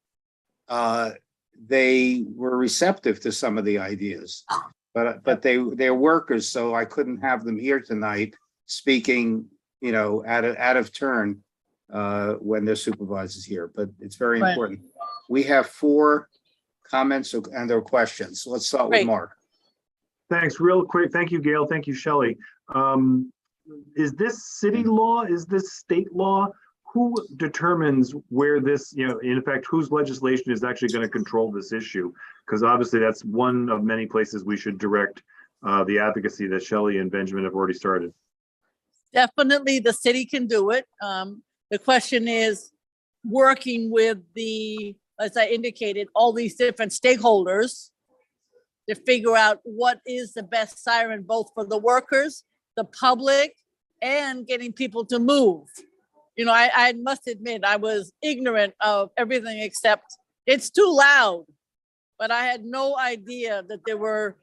they were receptive to some of the ideas, but they're workers, so I couldn't have them here tonight speaking, out of turn when their supervisor's here. But it's very important. We have 4 comments and their questions. So let's start with Mark. Thanks. Real quick. Thank you, Gail. Thank you, Shelley. Is this city law? Is this state law? Who determines where this, in effect, whose legislation is actually going to control this issue? Because obviously that's one of many places we should direct the advocacy that Shelley and Benjamin have already started. Definitely the city can do it. The question is working with as I indicated, all these different stakeholders to figure out what is the best siren, both for the workers, the public, and getting people to move. I must admit, I was ignorant of everything except it's too loud, but I had no idea that there were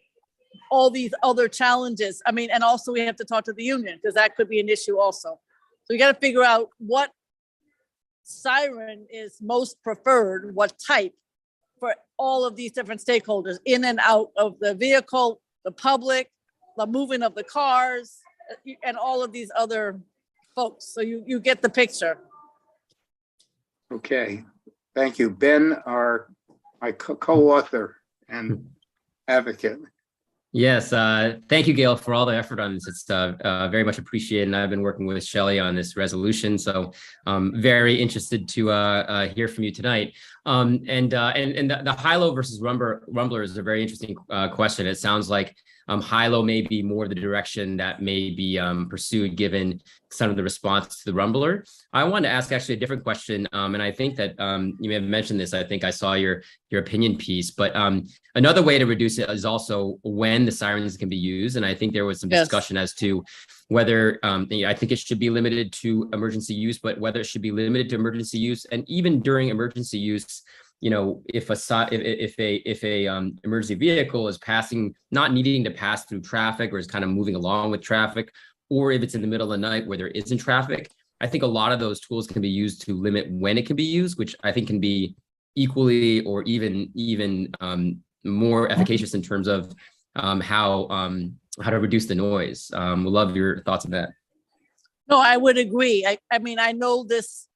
all these other challenges. And also we have to talk to the union because that could be an issue also. So we got to figure out what siren is most preferred, what type, for all of these different stakeholders in and out of the vehicle, the public, the moving of the cars, and all of these other folks. So you get the picture. Okay, thank you. Ben, my co-author and advocate. Yes, thank you, Gail, for all the effort on this. It's very much appreciated. And I've been working with Shelley on this resolution, so very interested to hear from you tonight. And the high-low versus rumbler is a very interesting question. It sounds like high-low may be more the direction that may be pursued given some of the response to the rumbler. I want to ask actually a different question, and I think that you may have mentioned this. I think I saw your opinion piece, but another way to reduce it is also when the sirens can be used. And I think there was some discussion as to whether I think it should be limited to emergency use, but whether it should be limited to emergency use, and even during emergency use. If a emergency vehicle is passing, not needing to pass through traffic or is kind of moving along with traffic, or if it's in the middle of the night where there isn't traffic, I think a lot of those tools can be used to limit when it can be used, which I think can be equally or even more efficacious in terms of how to reduce the noise. We'll love your thoughts on that. No, I would agree. I mean, I know this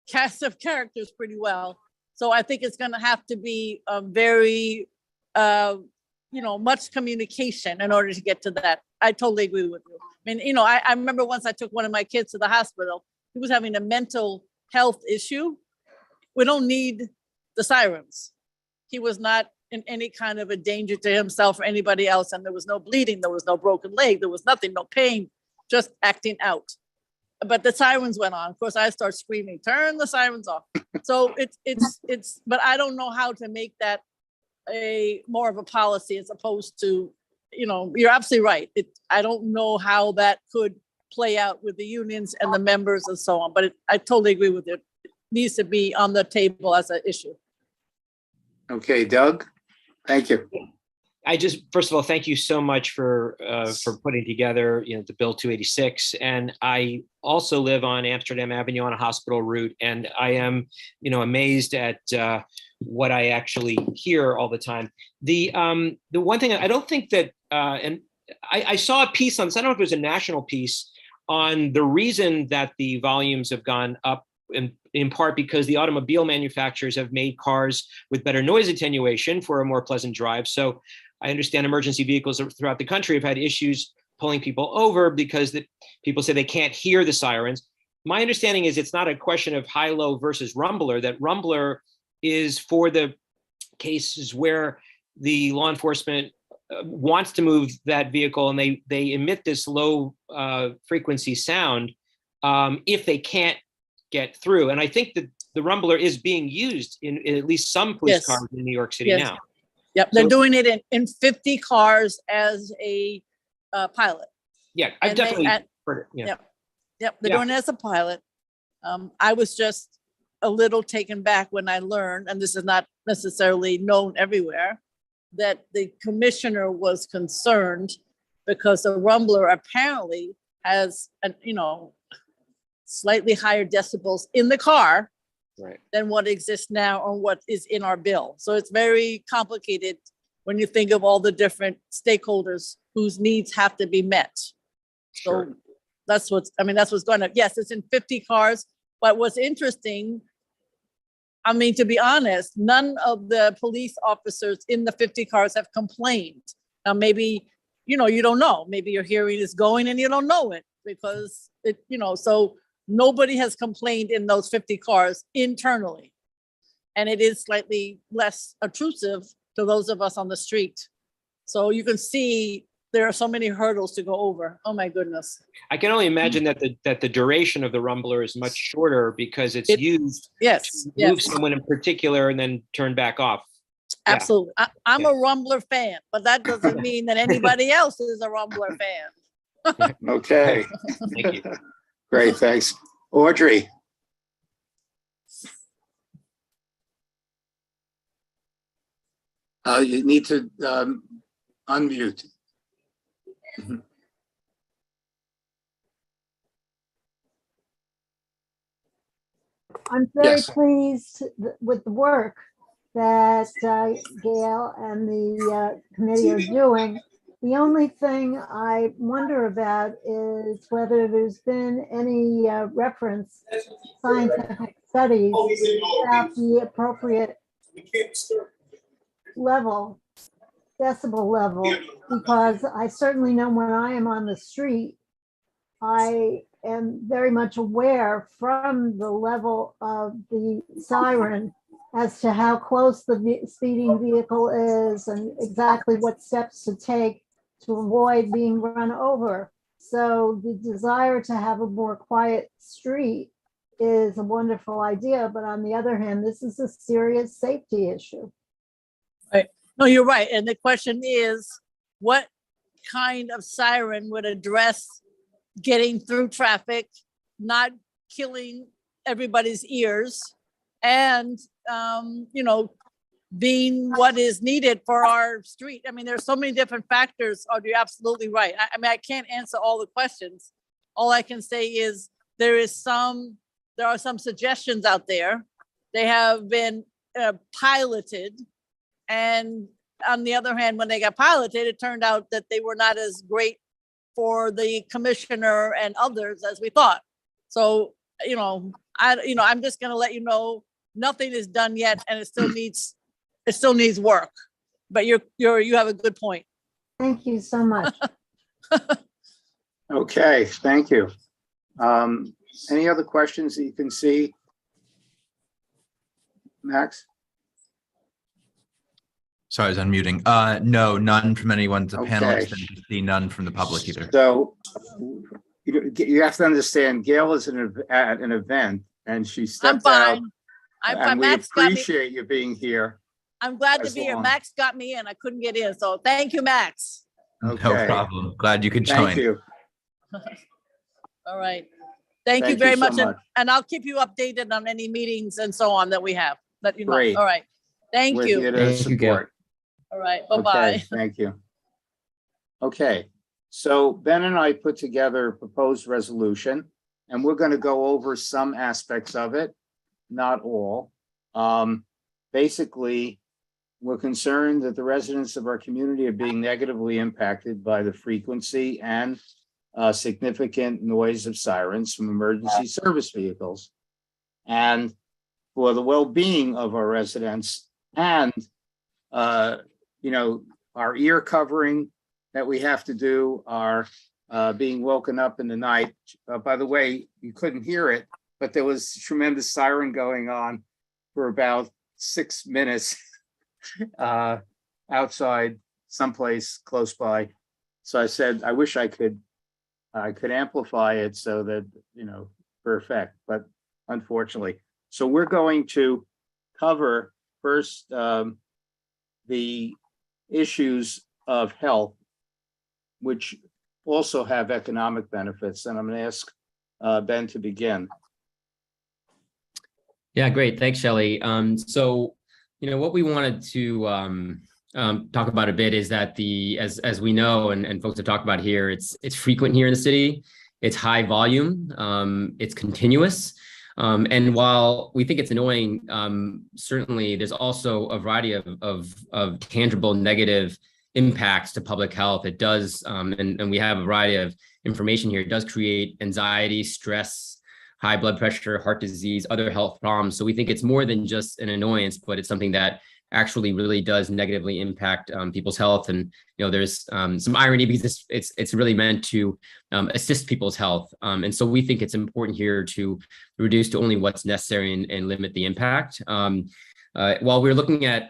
cast of characters pretty well. So I think it's gonna have to be a very, much communication in order to get to that. I totally agree with you. I mean, I remember once I took one of my kids to the hospital, he was having a mental health issue. We don't need the sirens. He was not in any kind of a danger to himself or anybody else. And there was no bleeding, there was no broken leg, there was nothing, no pain, just acting out. But the sirens went on. Of course, I start screaming, turn the sirens off. So but I don't know how to make that a more of a policy as opposed to, you're absolutely right. I don't know how that could play out with the unions and the members and so on, but I totally agree with you. It needs to be on the table as an issue. Okay, Doug, thank you. First of all, thank you so much for putting together, the Bill 286. And I also live on Amsterdam Avenue on a hospital route, and I am, amazed at what I actually hear all the time. The one thing I don't think that, and I saw a piece on this, I don't know if it was a national piece on the reason that the volumes have gone up, in part because the automobile manufacturers have made cars with better noise attenuation for a more pleasant drive. So I understand emergency vehicles throughout the country have had issues pulling people over because people say they can't hear the sirens. My understanding is it's not a question of high-low versus rumbler, that rumbler is for the cases where the law enforcement wants to move that vehicle and they emit this low frequency sound if they can't get through. And I think that the rumbler is being used in at least some police cars in New York City now. Yep, they're doing it in 50 cars as a pilot. Yeah, I've definitely heard it. Yeah. Yep, they're doing it as a pilot. I was just a little taken back when I learned, and this is not necessarily known everywhere, that the commissioner was concerned because the rumbler apparently has, slightly higher decibels in the car than what exists now or what is in our bill. So it's very complicated when you think of all the different stakeholders whose needs have to be met. So that's what's going on. Yes, it's in 50 cars, but what's interesting, to be honest, none of the police officers in the 50 cars have complained. Now, maybe, you don't know, maybe your hearing is going and you don't know it because so nobody has complained in those 50 cars internally. And it is slightly less obtrusive to those of us on the street. So you can see there are so many hurdles to go over. Oh my goodness. I can only imagine that the duration of the rumbler is much shorter because it's used to move someone in particular and then turn back off. Absolutely. I'm a rumbler fan, but that doesn't mean that anybody else is a rumbler fan. Okay. Thank you. Great, thanks. Audrey. You need to unmute. I'm very pleased with the work that Gail and the committee are doing. The only thing I wonder about is whether there's been any reference scientific studies about the appropriate level, decibel level, because I certainly know when I am on the street, I am very much aware from the level of the siren as to how close the speeding vehicle is and exactly what steps to take to avoid being run over. So the desire to have a more quiet street is a wonderful idea, but on the other hand, this is a serious safety issue. Right. No, you're right. And the question is, what kind of siren would address getting through traffic, not killing everybody's ears, and being what is needed for our street? I mean, there's so many different factors. Oh, you're absolutely right. I can't answer all the questions. All I can say is there are some suggestions out there. They have been piloted, and on the other hand, when they got piloted, it turned out that they were not as great for the commissioner and others as we thought. So, I'm just gonna let you know, nothing is done yet and it still needs work. But you have a good point. Thank you so much. Okay, thank you. Any other questions that you can see? Max? Sorry, I was unmuting. No, none from anyone. The panelists, Okay. and see none from the public either. So you have to understand, Gail is at an event and she I'm stepped out. fine. I'm And fine. we Max got me. appreciate you being here. I'm glad to as be here. long. Max got me in. I couldn't get in. So thank you, Max. No Okay. problem. Glad you could Thank join. you. All right. Thank you Thank very you so much. much. And I'll keep you updated on any meetings and so on that we have. Let you know. Great. All right. Thank We're you. here to Thank you, Gail. support. All right. Okay, Bye-bye. thank you. Okay, so Ben and I put together a proposed resolution, and we're going to go over some aspects of it, not all. Basically, we're concerned that the residents of our community are being negatively impacted by the frequency and significant noise of sirens from emergency service vehicles. And for the well-being of our residents and our ear covering that we have to do, our being woken up in the night. By the way, you couldn't hear it, but there was tremendous siren going on for about 6 minutes outside someplace close by. So I said, I wish I could amplify it so that, for effect, but unfortunately. So we're going to cover first the issues of health, which also have economic benefits. And I'm going to ask Ben to begin. Yeah, great. Thanks, Shelley. So, what we wanted to talk about a bit is that as we know, and folks have talked about here, it's frequent here in the city. It's high volume. It's continuous. And while we think it's annoying, certainly there's also a variety of tangible negative impacts to public health. It does, and we have a variety of information here. It does create anxiety, stress, high blood pressure, heart disease, other health problems. So we think it's more than just an annoyance, but it's something that actually really does negatively impact people's health. And there's some irony because it's really meant to assist people's health. And so we think it's important here to reduce to only what's necessary and limit the impact. While we're looking at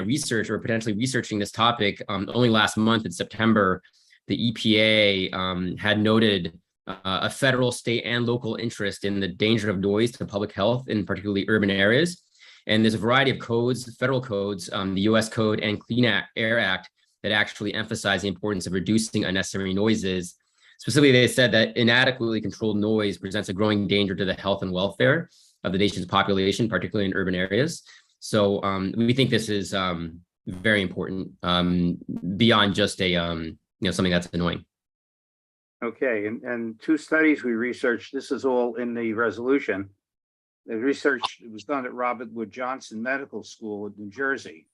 research or potentially researching this topic, only last month in September, the EPA had noted a federal, state, and local interest in the danger of noise to public health in particularly urban areas. And there's a variety of codes, federal codes, the US Code and Clean Air Act that actually emphasize the importance of reducing unnecessary noises. Specifically, they said that inadequately controlled noise presents a growing danger to the health and welfare of the nation's population, particularly in urban areas. So we think this is very important beyond just something that's annoying. Okay, and two studies we researched, this is all in the resolution. The research was done at Robert Wood Johnson Medical School in New Jersey,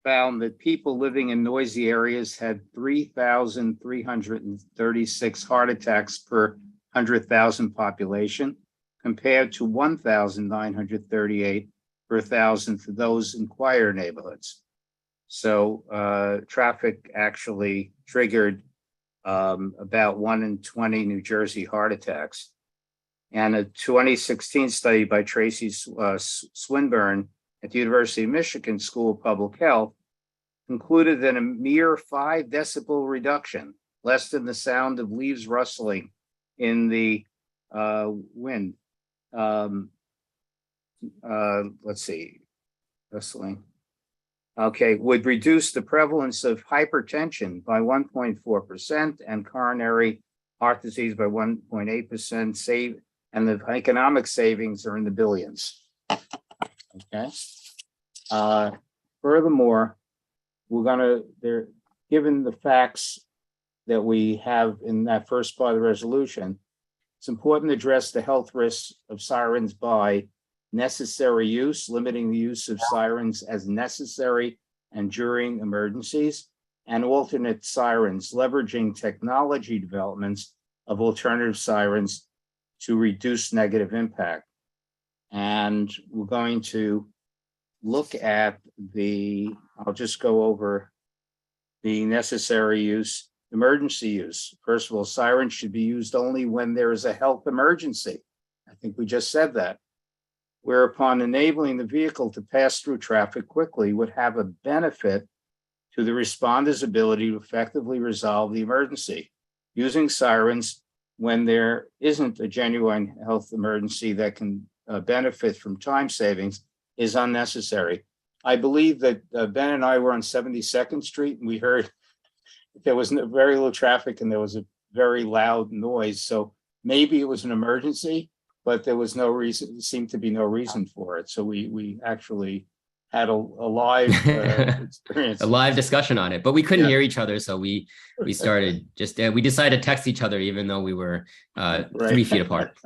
found that people living in noisy areas had 3,336 heart attacks per 100,000 population, compared to 1,938 per 1,000 for those in quieter neighborhoods. So traffic actually triggered about 1 in 20 New Jersey heart attacks. And a 2016 study by Tracy Swinburne at the University of Michigan School of Public Health concluded that a mere 5 decibel reduction, less than the sound of leaves rustling in the wind. Let's see, rustling. Okay, would reduce the prevalence of hypertension by 1.4% and coronary heart disease by 1.8%. And the economic savings are in the billions. Okay. Furthermore, given the facts that we have in that first part of the resolution, it's important to address the health risks of sirens by necessary use, limiting the use of sirens as necessary and during emergencies, and alternate sirens, leveraging technology developments of alternative sirens to reduce negative impact. And we're going to look at I'll just go over the necessary use, emergency use. First of all, sirens should be used only when there is a health emergency. I think we just said that. Whereupon enabling the vehicle to pass through traffic quickly would have a benefit to the responder's ability to effectively resolve the emergency. Using sirens when there isn't a genuine health emergency that can benefit from time savings is unnecessary. I believe that Ben and I were on 72nd Street and we heard there was very little traffic and there was a very loud noise. So maybe it was an emergency, but there was no reason, seemed to be no reason for it. So we actually had a live experience. A live discussion on it, but we couldn't hear each other. So we started we decided to text each other, even though we were 3 feet apart.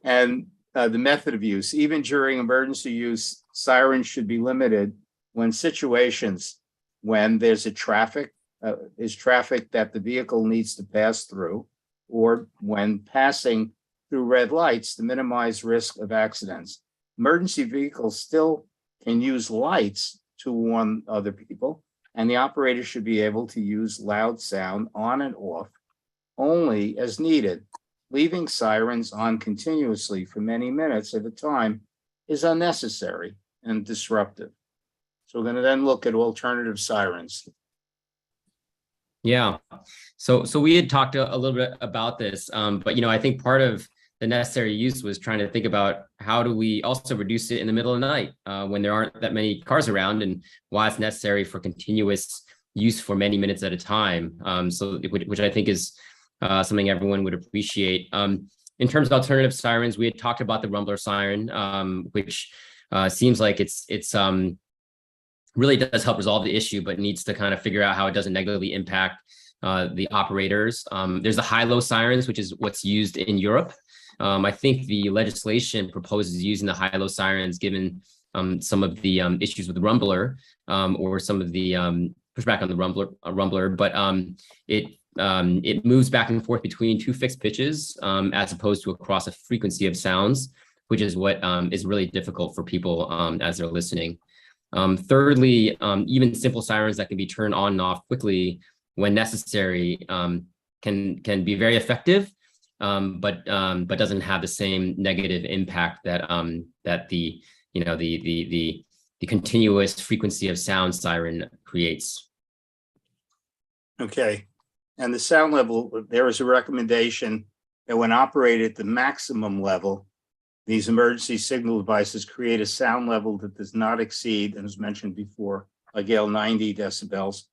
And the method of use, even during emergency use, sirens should be limited when situations when there's traffic that the vehicle needs to pass through, or when passing through red lights to minimize risk of accidents. Emergency vehicles still can use lights to warn other people, and the operator should be able to use loud sound on and off only as needed. Leaving sirens on continuously for many minutes at a time is unnecessary and disruptive. So we're going to then look at alternative sirens. Yeah, so we had talked a little bit about this, but I think part of the necessary use was trying to think about how do we also reduce it in the middle of the night when there aren't that many cars around, and why it's necessary for continuous use for many minutes at a time. Which I think is something everyone would appreciate. In terms of alternative sirens, we had talked about the rumbler siren, which seems like it's really does help resolve the issue, but needs to kind of figure out how it doesn't negatively impact the operators. There's the high-low sirens, which is what's used in Europe. I think the legislation proposes using the high-low sirens given some of the issues with the rumbler or some of the pushback on the rumbler, but it moves back and forth between 2 fixed pitches as opposed to across a frequency of sounds, which is what is really difficult for people as they're listening. Thirdly, even simple sirens that can be turned on and off quickly when necessary can be very effective, but doesn't have the same negative impact that the continuous frequency of sound siren creates. Okay, and the sound level, there is a recommendation that when operated at the maximum level, these emergency signal devices create a sound level that does not exceed, and as mentioned before, Gail, 90 decibels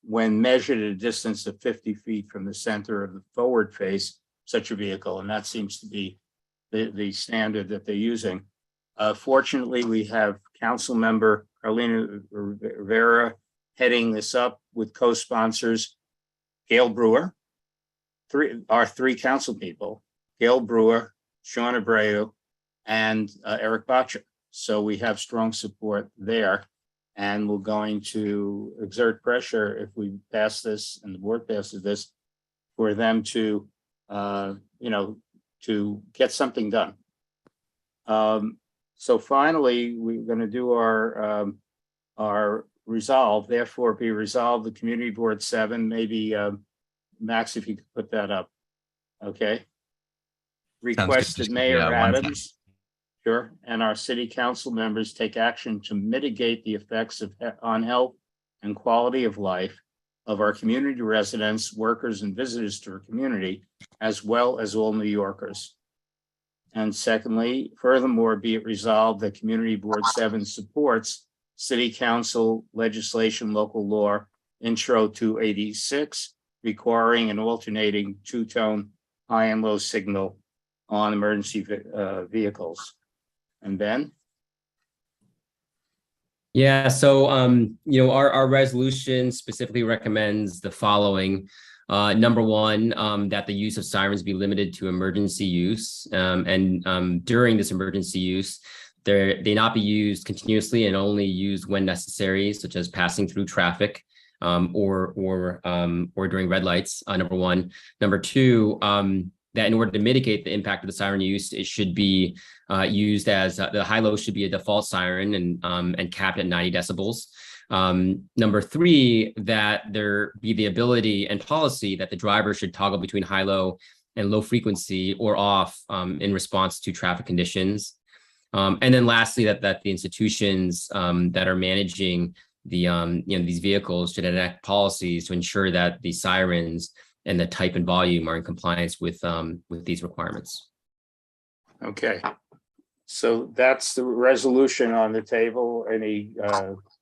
when measured at a distance of 50 feet from the center of the forward face such a vehicle, and that seems to be the standard that they're using. Fortunately, we have Council Member Carlina Rivera heading this up with co-sponsors Gail Brewer, our 3 council people, Gail Brewer, Sean Abreu, and Eric Botcher. So we have strong support there, and we're going to exert pressure if we pass this and the board passes this for them to, to get something done. So finally, we're going to do our resolve. Therefore, be resolved, the Community Board 7. Maybe Max, if you could put that up, okay. Requested Mayor Adams. Sure. And our city council members take action to mitigate the effects on health and quality of life of our community residents, workers, and visitors to our community, as well as all New Yorkers. And secondly, furthermore, be it resolved that Community Board 7 supports City Council legislation, local law, Intro 286, requiring an alternating 2-tone high and low signal on emergency vehicles. And Ben? Yeah, so our resolution specifically recommends the following. Number 1, that the use of sirens be limited to emergency use, and during this emergency use, they not be used continuously and only used when necessary, such as passing through traffic. or during red lights, number one. Number two, that in order to mitigate the impact of the siren use, it should be used as the high-low should be a default siren and capped at 90 decibels. Number three, that there be the ability and policy that the driver should toggle between high-low and low frequency or off in response to traffic conditions. And then lastly, that the institutions that are managing the these vehicles should enact policies to ensure that the sirens and the type and volume are in compliance with these requirements. Okay. So that's the resolution on the table. Any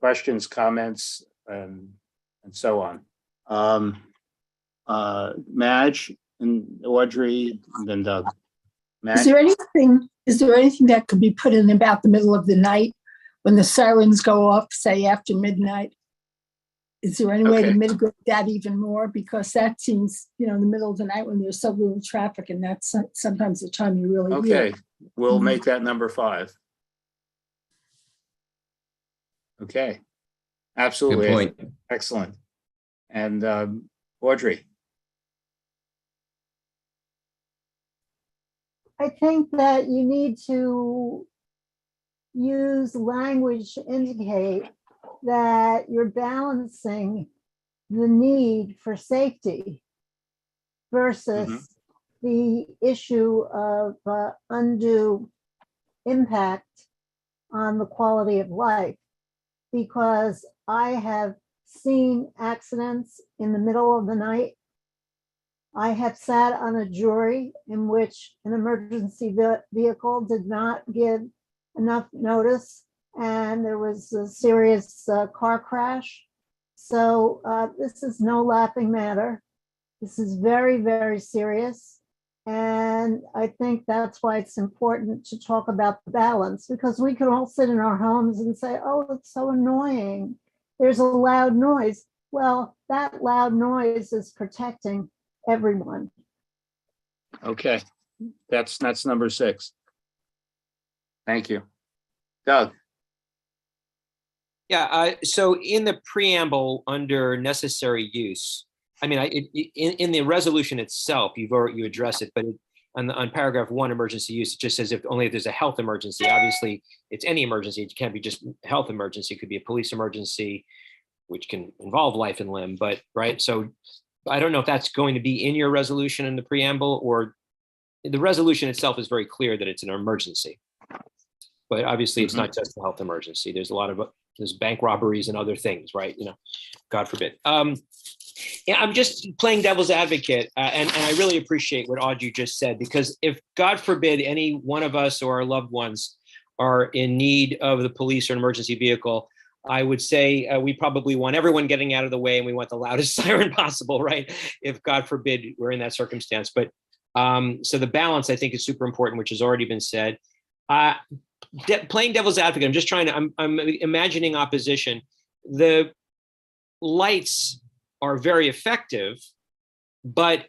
questions, comments, and so on? Madge and Audrey, and then Doug. Madge? Is there anything that could be put in about the middle of the night when the sirens go off, say after midnight? Is there any way to mitigate that even more? Because that seems, in the middle of the night when there's so little traffic, and that's sometimes the time you really hear it. We'll make that number 5. Okay, absolutely. Good point. Excellent. And Audrey. I think that you need to use language to indicate that you're balancing the need for safety versus the issue of undue impact on the quality of life. Because I have seen accidents in the middle of the night. I have sat on a jury in which an emergency vehicle did not give enough notice, and there was a serious car crash. So this is no laughing matter. This is very, very serious. And I think that's why it's important to talk about the balance, because we can all sit in our homes and say, oh, it's so annoying. There's a loud noise. Well, that loud noise is protecting everyone. Okay, that's number 6. Thank you. Doug. Yeah, so in the preamble under necessary use, I mean, in the resolution itself, you address it, but on paragraph 1, emergency use, it just says if there's a health emergency. Obviously, it's any emergency. It can't be just health emergency. It could be a police emergency, which can involve life and limb. But right, so I don't know if that's going to be in your resolution in the preamble, or the resolution itself is very clear that it's an emergency. But obviously, it's not just a health emergency. There's a lot of there's bank robberies and other things, right? God forbid. Yeah, I'm just playing devil's advocate, and I really appreciate what Audrey just said, because if, God forbid, any one of us or our loved ones are in need of the police or an emergency vehicle, I would say we probably want everyone getting out of the way, and we want the loudest siren possible, right? If, God forbid, we're in that circumstance. But so the balance, I think, is super important, which has already been said. Playing devil's advocate, I'm just trying to, I'm imagining opposition. The lights are very effective, but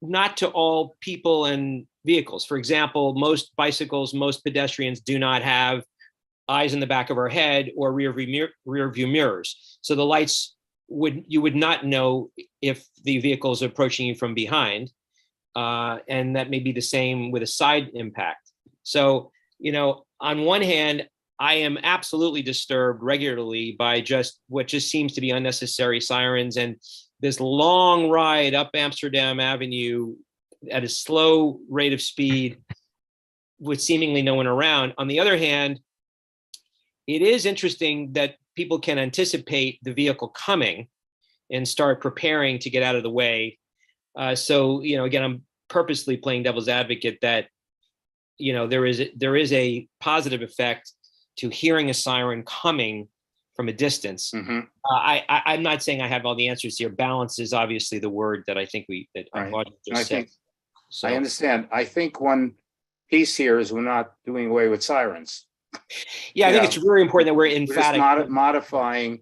not to all people and vehicles. For example, most bicycles, most pedestrians do not have eyes in the back of our head or rear view mirrors. So the lights you would not know if the vehicle is approaching you from behind. And that may be the same with a side impact. So, on one hand, I am absolutely disturbed regularly by what just seems to be unnecessary sirens and this long ride up Amsterdam Avenue at a slow rate of speed with seemingly no one around. On the other hand, it is interesting that people can anticipate the vehicle coming and start preparing to get out of the way. So, again, I'm purposely playing devil's advocate that, there is a positive effect to hearing a siren coming from a distance. I'm not saying I have all the answers here. Balance is obviously the word that I think I understand. I think one piece here is we're not doing away with sirens. Yeah, I think it's really important that we're emphatic. We're just modifying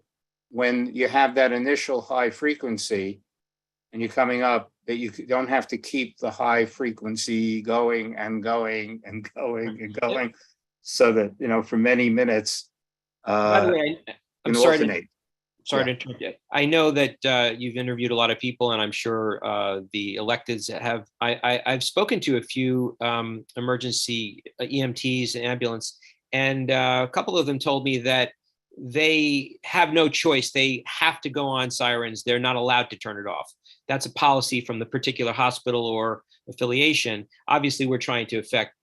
when you have that initial high frequency and you're coming up, that you don't have to keep the high frequency going and going and going and going, so that, for many minutes, By the way, I'm can sorry alternate. sorry to interrupt you. I know that you've interviewed a lot of people, and I'm sure the electeds have. I've spoken to a few emergency EMTs and ambulance, and a couple of them told me that they have no choice. They have to go on sirens. They're not allowed to turn it off. That's a policy from the particular hospital or affiliation. Obviously, we're trying to affect,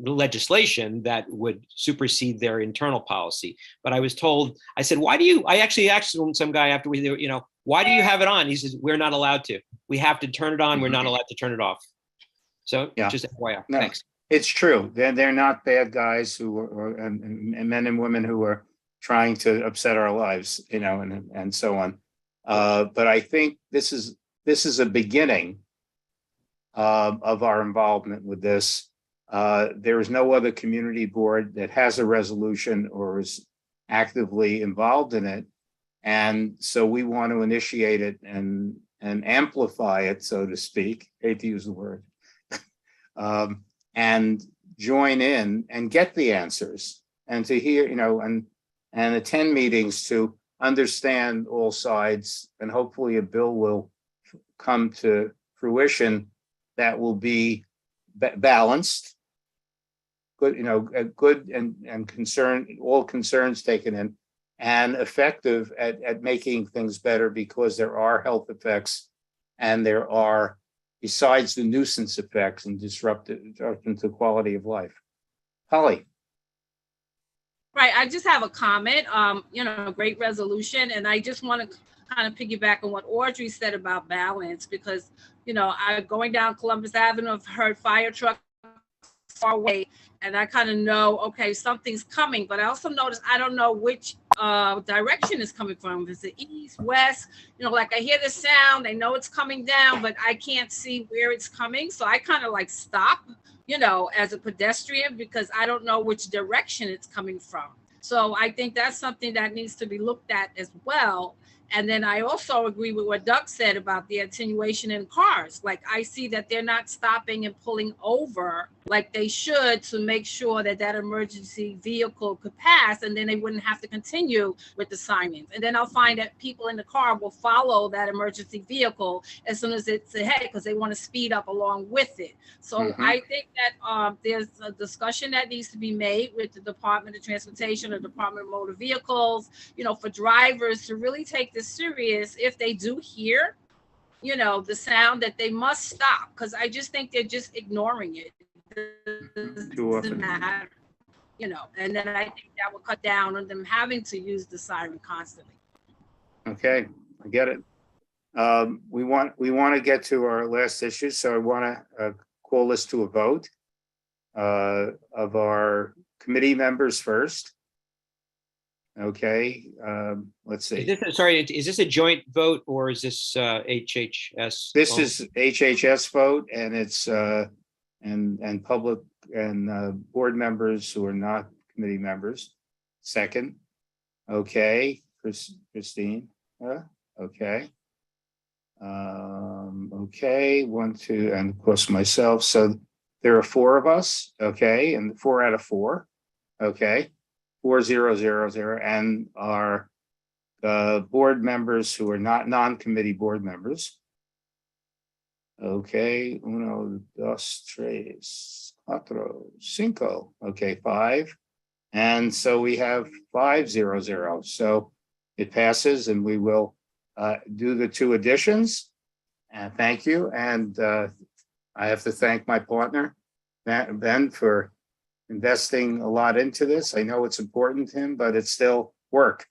legislation that would supersede their internal policy. But I was told, I said, I actually asked some guy after why do you have it on? He says, we're not allowed to. We have to turn it on. We're not allowed to turn it off. So just FYI. No, thanks. It's true. They're not bad guys and men and women who are trying to upset our lives, and so on. But I think this is a beginning of our involvement with this. There is no other community board that has a resolution or is actively involved in it. And so we want to initiate it and amplify it, so to speak. Hate to use the word. And join in and get the answers and to hear, and attend meetings to understand all sides. And hopefully a bill will come to fruition that will be balanced, good, good and concern, all concerns taken in, and effective at making things better, because there are health effects and there are, besides the nuisance effects and disruption to quality of life. Holly. Right, I just have a comment, great resolution. And I just want to kind of piggyback on what Audrey said about balance, because, I'm going down Columbus Avenue, I've heard fire trucks far away, and I kind of know, okay, something's coming, but I also notice I don't know which direction is coming from. Is it east, west? Like I hear the sound, I know it's coming down, but I can't see where it's coming. So I kind of like stop, as a pedestrian, because I don't know which direction it's coming from. So I think that's something that needs to be looked at as well. And then I also agree with what Doug said about the attenuation in cars. Like I see that they're not stopping and pulling over like they should to make sure that that emergency vehicle could pass, and then they wouldn't have to continue with the sirens. And then I'll find that people in the car will follow that emergency vehicle as soon as it's ahead, because they want to speed up along with it. So I think that there's a discussion that needs to be made with the Department of Transportation or Department of Motor Vehicles, for drivers to really take this serious. If they do hear, the sound, that they must stop, because I just think they're just ignoring it. It doesn't matter, and then I think that will cut down on them having to use the siren constantly. Okay, I get it. We want to get to our last issue, so I want to call this to a vote of our committee members first. Okay, let's see. Is this a joint vote, or is this HHS? This is HHS vote, and it's and public and board members who are not committee members. Second. Okay, Christine. Okay. Okay, 1, 2, and of course myself. So there are 4 of us. Okay, and 4 out of 4. Okay. 4000, and our board members who are not non-committee board members. Okay, 1, 2, 3, 4, 5. Okay, 5. And so we have 500. So it passes, and we will do the 2 additions. And thank you. And I have to thank my partner, Ben, for investing a lot into this. I know it's important to him, but it's still work.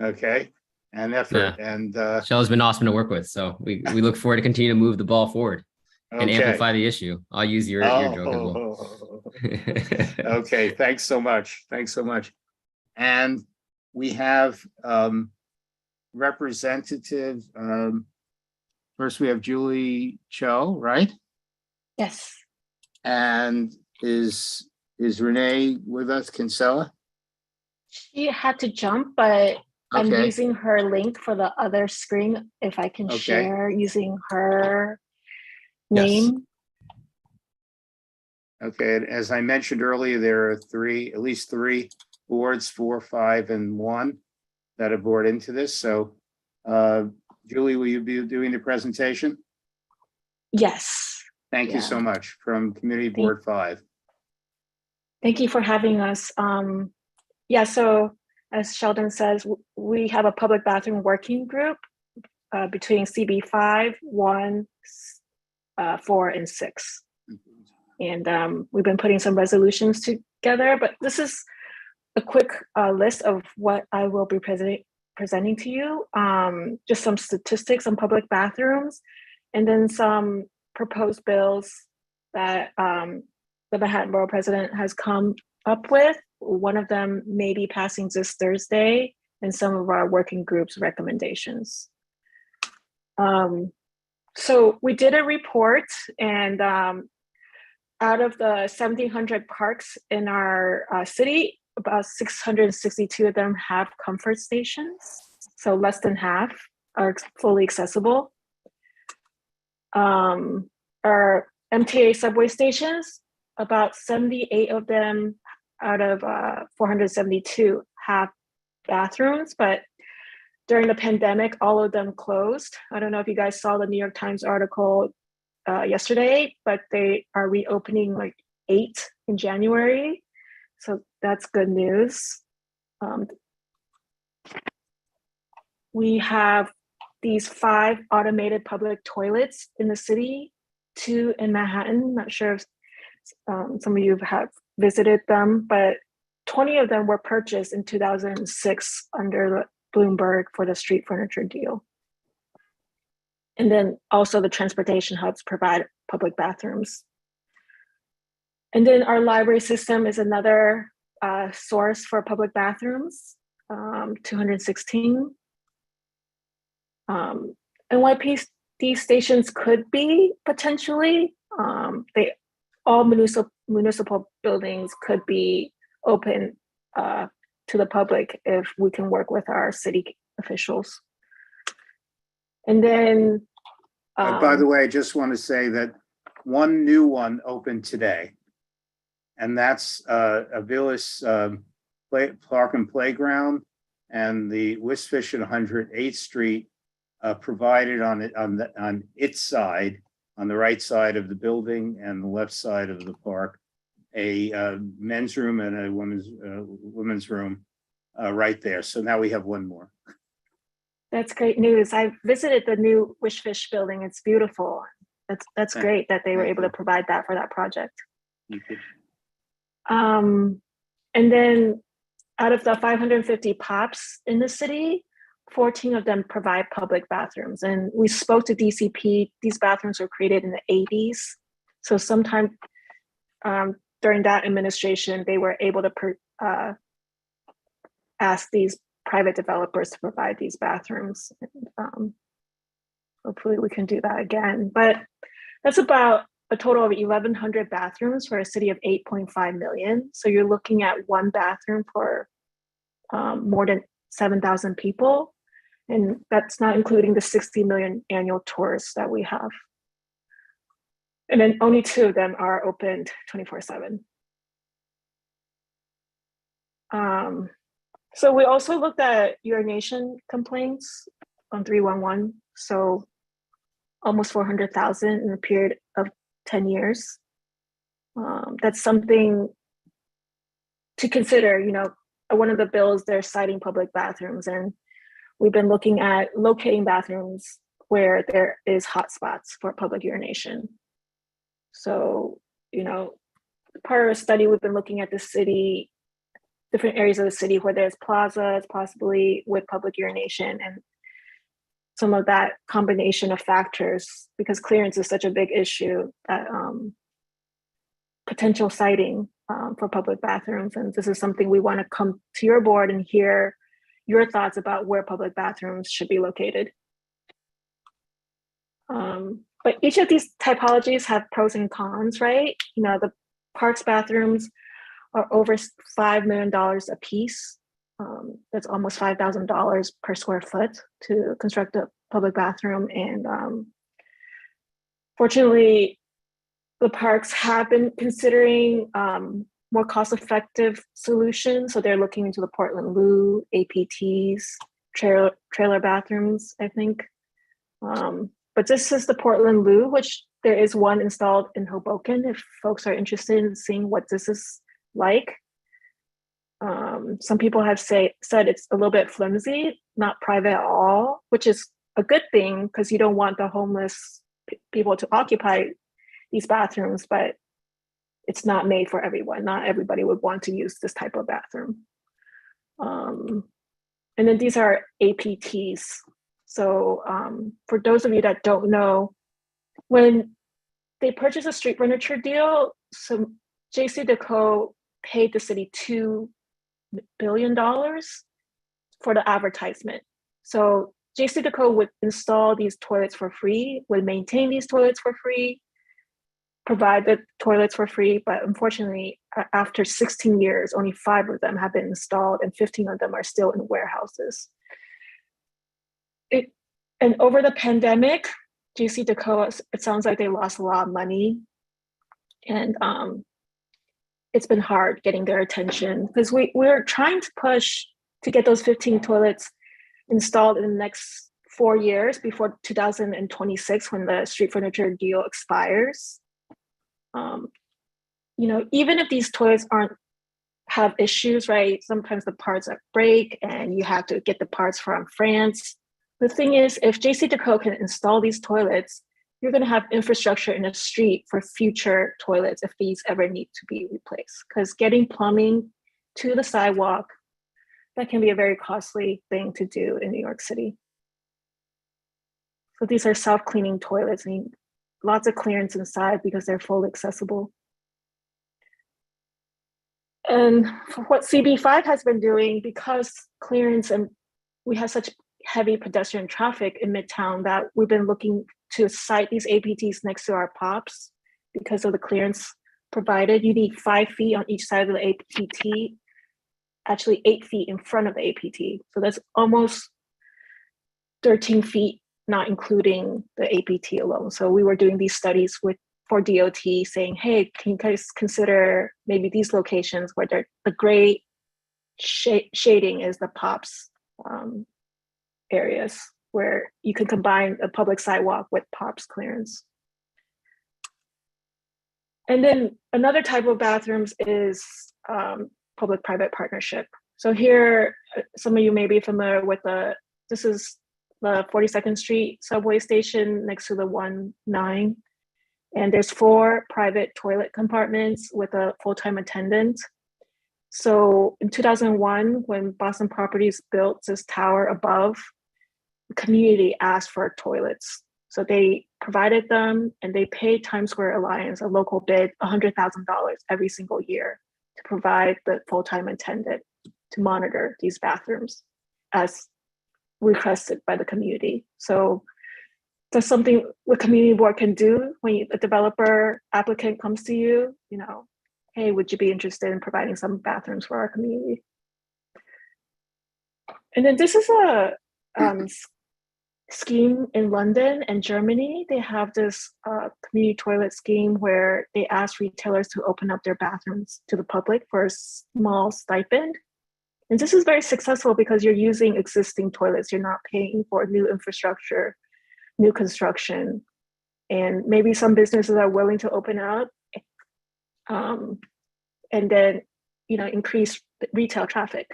Okay. And effort. Yeah. And Shell's been awesome to work with. So we look forward to continue to move the ball forward and amplify the issue. I'll use your joke as well. Okay. Thanks so much. Thanks so much. And we have representatives. First we have Julie Cho, right? Yes. And is Renee with us, Kinsella? She had to jump, but I'm using her link for the other screen. If I can share using her name. Okay, and as I mentioned earlier, there are at least three boards, 4, 5, and 1. that have brought into this. So Julie, will you be doing the presentation? Yes. Thank you so much from Community Board 5. Thank you for having us. Yeah, so as Sheldon says, we have a public bathroom working group between CB5, 1, 4, and 6. And we've been putting some resolutions together, but this is a quick list of what I will be presenting to you. Just some statistics on public bathrooms, and then some proposed bills that the Manhattan Borough President has come up with. One of them may be passing this Thursday, and some of our working groups recommendations. So we did a report, and out of the 1,700 parks in our city, about 662 of them have comfort stations. So less than half are fully accessible. Our MTA subway stations, about 78 of them out of 472 have bathrooms, but during the pandemic, all of them closed. I don't know if you guys saw the New York Times article yesterday, but they are reopening like 8 in January. So that's good news. We have these 5 automated public toilets in the city, 2 in Manhattan. Not sure if some of you have visited them, but 20 of them were purchased in 2006 under Bloomberg for the street furniture deal. And then also the transportation hubs provide public bathrooms. And then our library system is another source for public bathrooms, 216. NYPD stations could be potentially, all municipal buildings could be open to the public if we can work with our city officials. And then, by the way, I just want to say that one new one opened today, and that's a Villas Park and Playground, and the Wistfish at 108th Street provided on its side, on the right side of the building and the left side of the park, a men's room and a women's room right there. So now we have one more. That's great news. I visited the new Wishfish building. It's beautiful. That's great that they were able to provide that for that project. And then out of the 550 POPs in the city, 14 of them provide public bathrooms. And we spoke to DCP. These bathrooms were created in the 80s. So sometime during that administration, they were able to ask these private developers to provide these bathrooms. And, hopefully we can do that again. But that's about a total of 1,100 bathrooms for a city of 8.5 million. So you're looking at one bathroom for more than 7,000 people. And that's not including the 60 million annual tourists that we have. And then only 2 of them are opened 24/7. So we also looked at urination complaints on 311. So almost 400,000 in a period of 10 years. That's something to consider. You know, one of the bills, they're citing public bathrooms, and we've been looking at locating bathrooms where there is hotspots for public urination. So, you know, part of a study, we've been looking at the city, different areas of the city where there's plazas, possibly with public urination, and some of that combination of factors, because clearance is such a big issue, that potential siting for public bathrooms. And this is something we want to come to your board and hear your thoughts about where public bathrooms should be located. But each of these typologies have pros and cons, right? You know, the parks bathrooms are over $5 million a piece. That's almost $5,000 per square foot to construct a public bathroom. And fortunately, the parks have been considering more cost-effective solution. So they're looking into the Portland Loo, APTs, trailer bathrooms, I think. But this is the Portland Loo, which there is one installed in Hoboken if folks are interested in seeing what this is like. Some people have said it's a little bit flimsy, not private at all, which is a good thing because you don't want the homeless people to occupy these bathrooms, but it's not made for everyone. Not everybody would want to use this type of bathroom. And then these are APTs. So for those of you that don't know, when they purchased a street furniture deal, so JCDecaux paid the city $2 billion for the advertisement. So JCDecaux would install these toilets for free, would maintain these toilets for free, provide the toilets for free, but unfortunately, after 16 years, only 5 of them have been installed and 15 of them are still in warehouses. And over the pandemic, JCDecaux, it sounds like they lost a lot of money, and it's been hard getting their attention because we're trying to push to get those 15 toilets installed in the next 4 years before 2026 when the street furniture deal expires. You know, even if these toilets have issues, right? Sometimes the parts break and you have to get the parts from France. The thing is, if JCDecaux can install these toilets, you're going to have infrastructure in the street for future toilets if these ever need to be replaced. Because getting plumbing to the sidewalk, that can be a very costly thing to do in New York City. So these are self-cleaning toilets, and lots of clearance inside because they're fully accessible. And for what CB5 has been doing, because clearance and we have such heavy pedestrian traffic in Midtown, that we've been looking to site these APTs next to our POPs because of the clearance provided. You need 5 feet on each side of the APT, actually 8 feet in front of the APT. So that's almost 13 feet, not including the APT alone. So we were doing these studies for DOT saying, hey, can you guys consider maybe these locations where the gray shading is the POPs areas where you can combine a public sidewalk with POPs clearance. And then another type of bathrooms is public-private partnership. So here, some of you may be familiar with this is the 42nd Street subway station next to the 1-9. And there's 4 private toilet compartments with a full-time attendant. So in 2001, when Boston Properties built this tower above, the community asked for toilets. So they provided them and they paid Times Square Alliance, a local bid, $100,000 every single year to provide the full-time attendant to monitor these bathrooms as requested by the community. So that's something the community board can do when a developer applicant comes to you, you know, hey, would you be interested in providing some bathrooms for our community? And then this is a scheme in London and Germany. They have this community toilet scheme where they ask retailers to open up their bathrooms to the public for a small stipend. And this is very successful because you're using existing toilets. You're not paying for new infrastructure, new construction, and maybe some businesses are willing to open up and then, you know, increase retail traffic.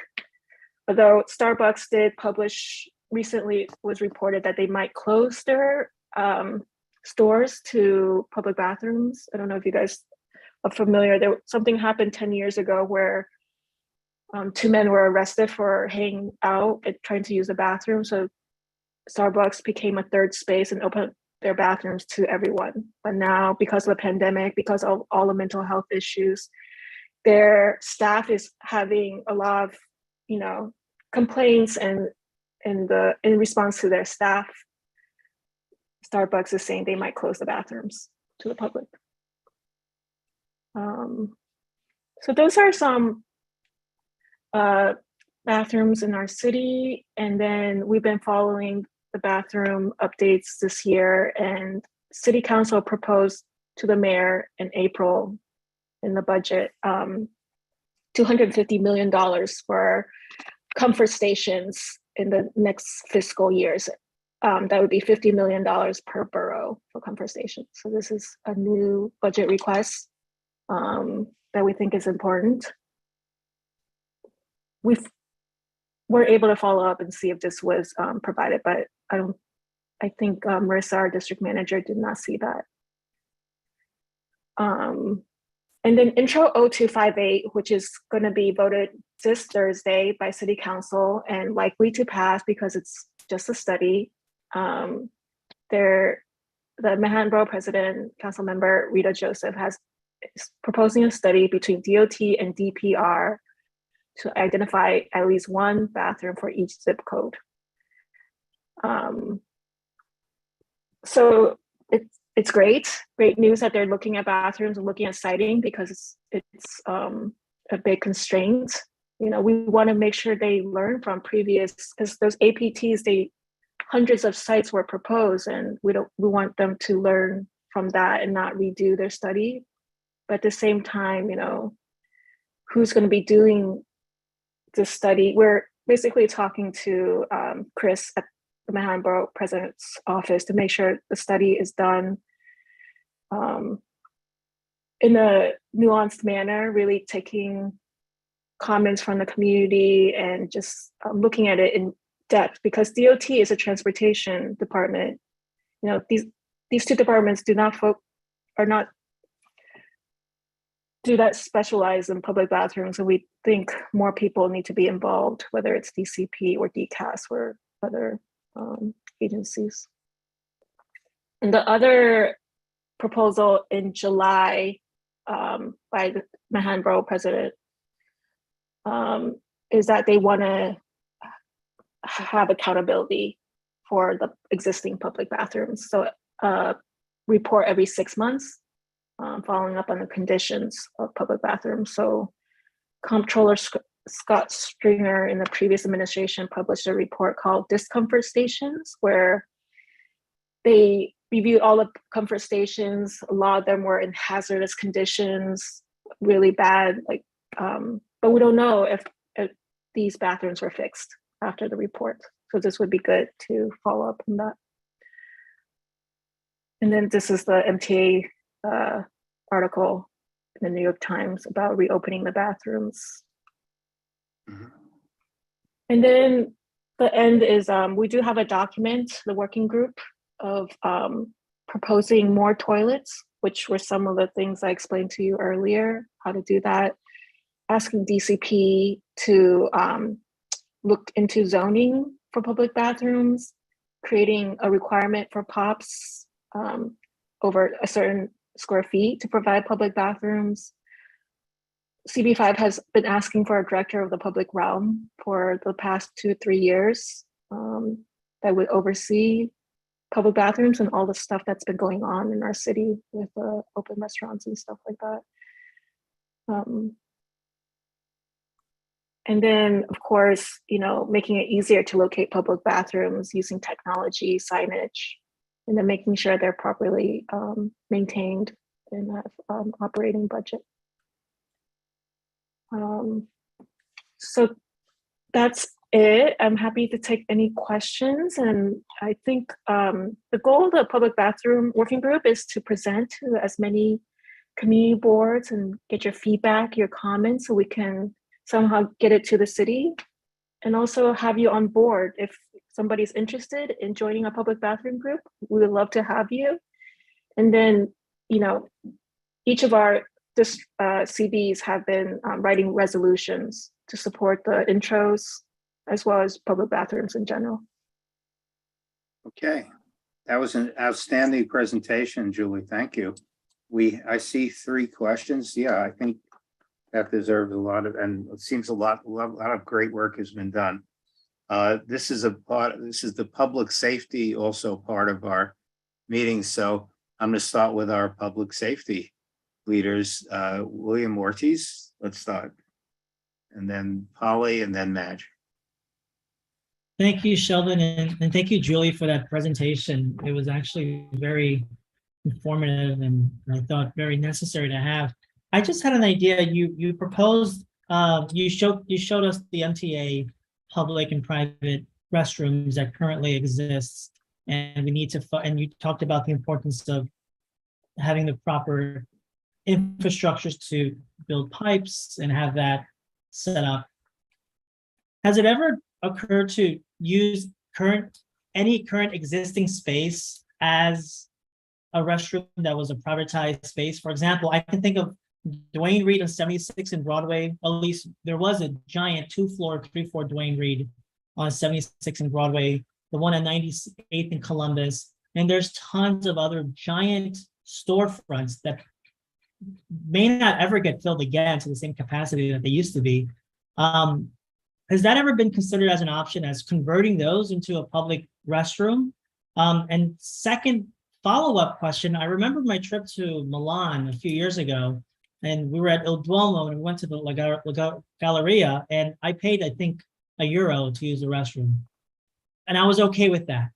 Although Starbucks did publish recently, it was reported that they might close their stores to public bathrooms. I don't know if you guys are familiar. Something happened 10 years ago where 2 men were arrested for hanging out and trying to use the bathroom. So Starbucks became a third space and opened their bathrooms to everyone. But now, because of the pandemic, because of all the mental health issues, their staff is having a lot of, you know, complaints, and in response to their staff, Starbucks is saying they might close the bathrooms to the public. So those are some bathrooms in our city, and then we've been following the bathroom updates this year, and City Council proposed to the mayor in April in the budget $250 million for comfort stations in the next fiscal years. That would be $50 million per borough for comfort stations. So this is a new budget request that we think is important. We're able to follow up and see if this was provided, but I think Marissa, our district manager, did not see that. And then Intro 0258, which is going to be voted this Thursday by City Council and likely to pass because it's just a study. The Manhattan Borough President, Council Member Rita Joseph, is proposing a study between DOT and DPR to identify at least one bathroom for each zip code. So it's great news that they're looking at bathrooms and looking at siting because it's a big constraint. You know, we want to make sure they learn from previous, because those APTs, hundreds of sites were proposed, and we want them to learn from that and not redo their study. But at the same time, you know, who's going to be doing this study? We're basically talking to Chris at the Manhattan Borough President's office to make sure the study is done in a nuanced manner, really taking comments from the community and just looking at it in depth, because DOT is a transportation department. You know, these two departments do not specialize in public bathrooms, and we think more people need to be involved, whether it's DCP or DCAS or other agencies. And the other proposal in July by the Manhattan Borough President is that they want to have accountability for the existing public bathrooms. So report every 6 months, following up on the conditions of public bathrooms. So Comptroller Scott Stringer in the previous administration published a report called Discomfort Stations, where they reviewed all the comfort stations. A lot of them were in hazardous conditions, really bad, but we don't know if these bathrooms were fixed after the report. So this would be good to follow up on that. And then this is the MTA article in the New York Times about reopening the bathrooms. Mm-hmm. And then the end is we do have a document, the working group, of proposing more toilets, which were some of the things I explained to you earlier, how to do that. Asking DCP to look into zoning for public bathrooms, creating a requirement for POPs over a certain square feet to provide public bathrooms. CB5 has been asking for a director of the public realm for the past 2-3 years that would oversee public bathrooms and all the stuff that's been going on in our city with open restaurants and stuff like that. And then, of course, you know, making it easier to locate public bathrooms using technology, signage, and then making sure they're properly maintained and have operating budget. So that's it. I'm happy to take any questions. And I think the goal of the public bathroom working group is to present to as many community boards and get your feedback, your comments, so we can somehow get it to the city, and also have you on board. If somebody's interested in joining a public bathroom group, we would love to have you. And then, you know, each of our CBs have been writing resolutions to support the intros as well as public bathrooms in general. Okay, that was an outstanding presentation, Julie. Thank you. I see 3 questions. Yeah, I think that deserves a lot of, and it seems a lot of great work has been done. This is the public safety also part of our meeting. So I'm going to start with our public safety leaders. William Ortiz, let's start. And then Polly, and then Madge. Thank you, Sheldon, and thank you, Julie, for that presentation. It was actually very informative and I thought very necessary to have. I just had an idea. You proposed you showed us the MTA public and private restrooms that currently exists, and we need to, and you talked about the importance of having the proper infrastructures to build pipes and have that set up. Has it ever occurred to use any current existing space as a restroom that was a privatized space? For example, I can think of Dwayne Reed on 76 in Broadway. At least there was a giant 2-floor, 3-floor Dwayne Reed on 76 in Broadway, the one at 98th in Columbus. And there's tons of other giant storefronts that may not ever get filled again to the same capacity that they used to be. Has that ever been considered as an option, as converting those into a public restroom? And second follow-up question, I remember my trip to Milan a few years ago, and we were at Il Duomo and we went to the Galleria, and I paid, I think, €1 to use the restroom. And I was okay with that.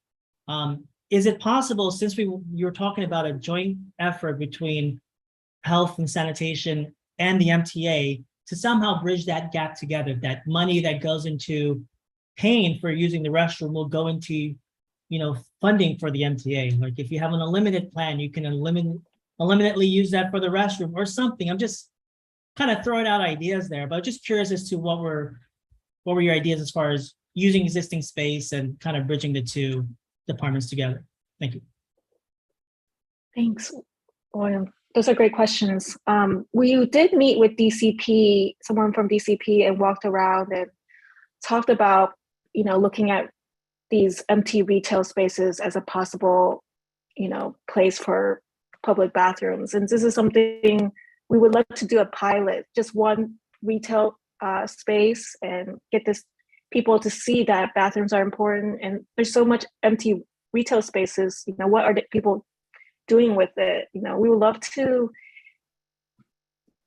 Is it possible, since you were talking about a joint effort between health and sanitation and the MTA, to somehow bridge that gap together, that money that goes into paying for using the restroom will go into, funding for the MTA? Like if you have an unlimited plan, you can unlimitedly use that for the restroom or something. I'm just kind of throwing out ideas there, but just curious as to what were your ideas as far as using existing space and kind of bridging the two departments together. Thank you. Thanks, William. Those are great questions. We did meet with DCP, someone from DCP, and walked around and talked about, looking at these empty retail spaces as a possible, place for public bathrooms. And this is something we would like to do a pilot, just one retail space, and get people to see that bathrooms are important. And there's so much empty retail spaces. What are the people doing with it? We would love to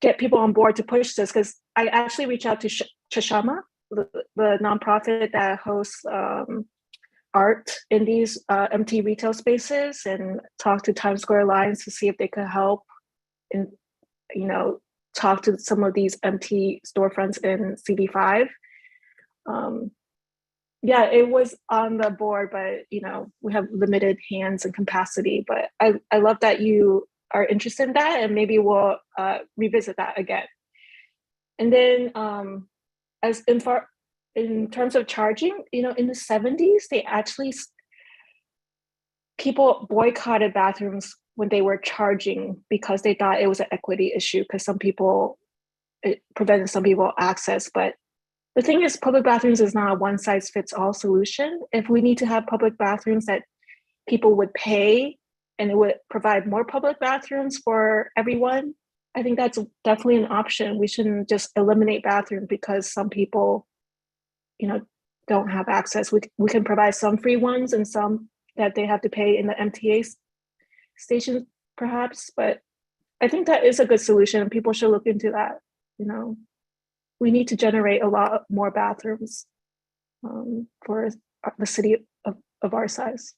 get people on board to push this, because I actually reached out to Chashama, the nonprofit that hosts art in these empty retail spaces, and talked to Times Square Alliance to see if they could help and talk to some of these empty storefronts in CB5. Yeah, it was on the board, but we have limited hands and capacity. But I love that you are interested in that, and maybe we'll revisit that again. And then in terms of charging, in the 70s, people boycotted bathrooms when they were charging because they thought it was an equity issue, because it prevented some people access. But the thing is, public bathrooms is not a one-size-fits-all solution. If we need to have public bathrooms that people would pay, and it would provide more public bathrooms for everyone, I think that's definitely an option. We shouldn't just eliminate bathrooms because some people, don't have access. We can provide some free ones and some that they have to pay in the MTA stations, perhaps. But I think that is a good solution, and people should look into that. We need to generate a lot more bathrooms for the city of our size.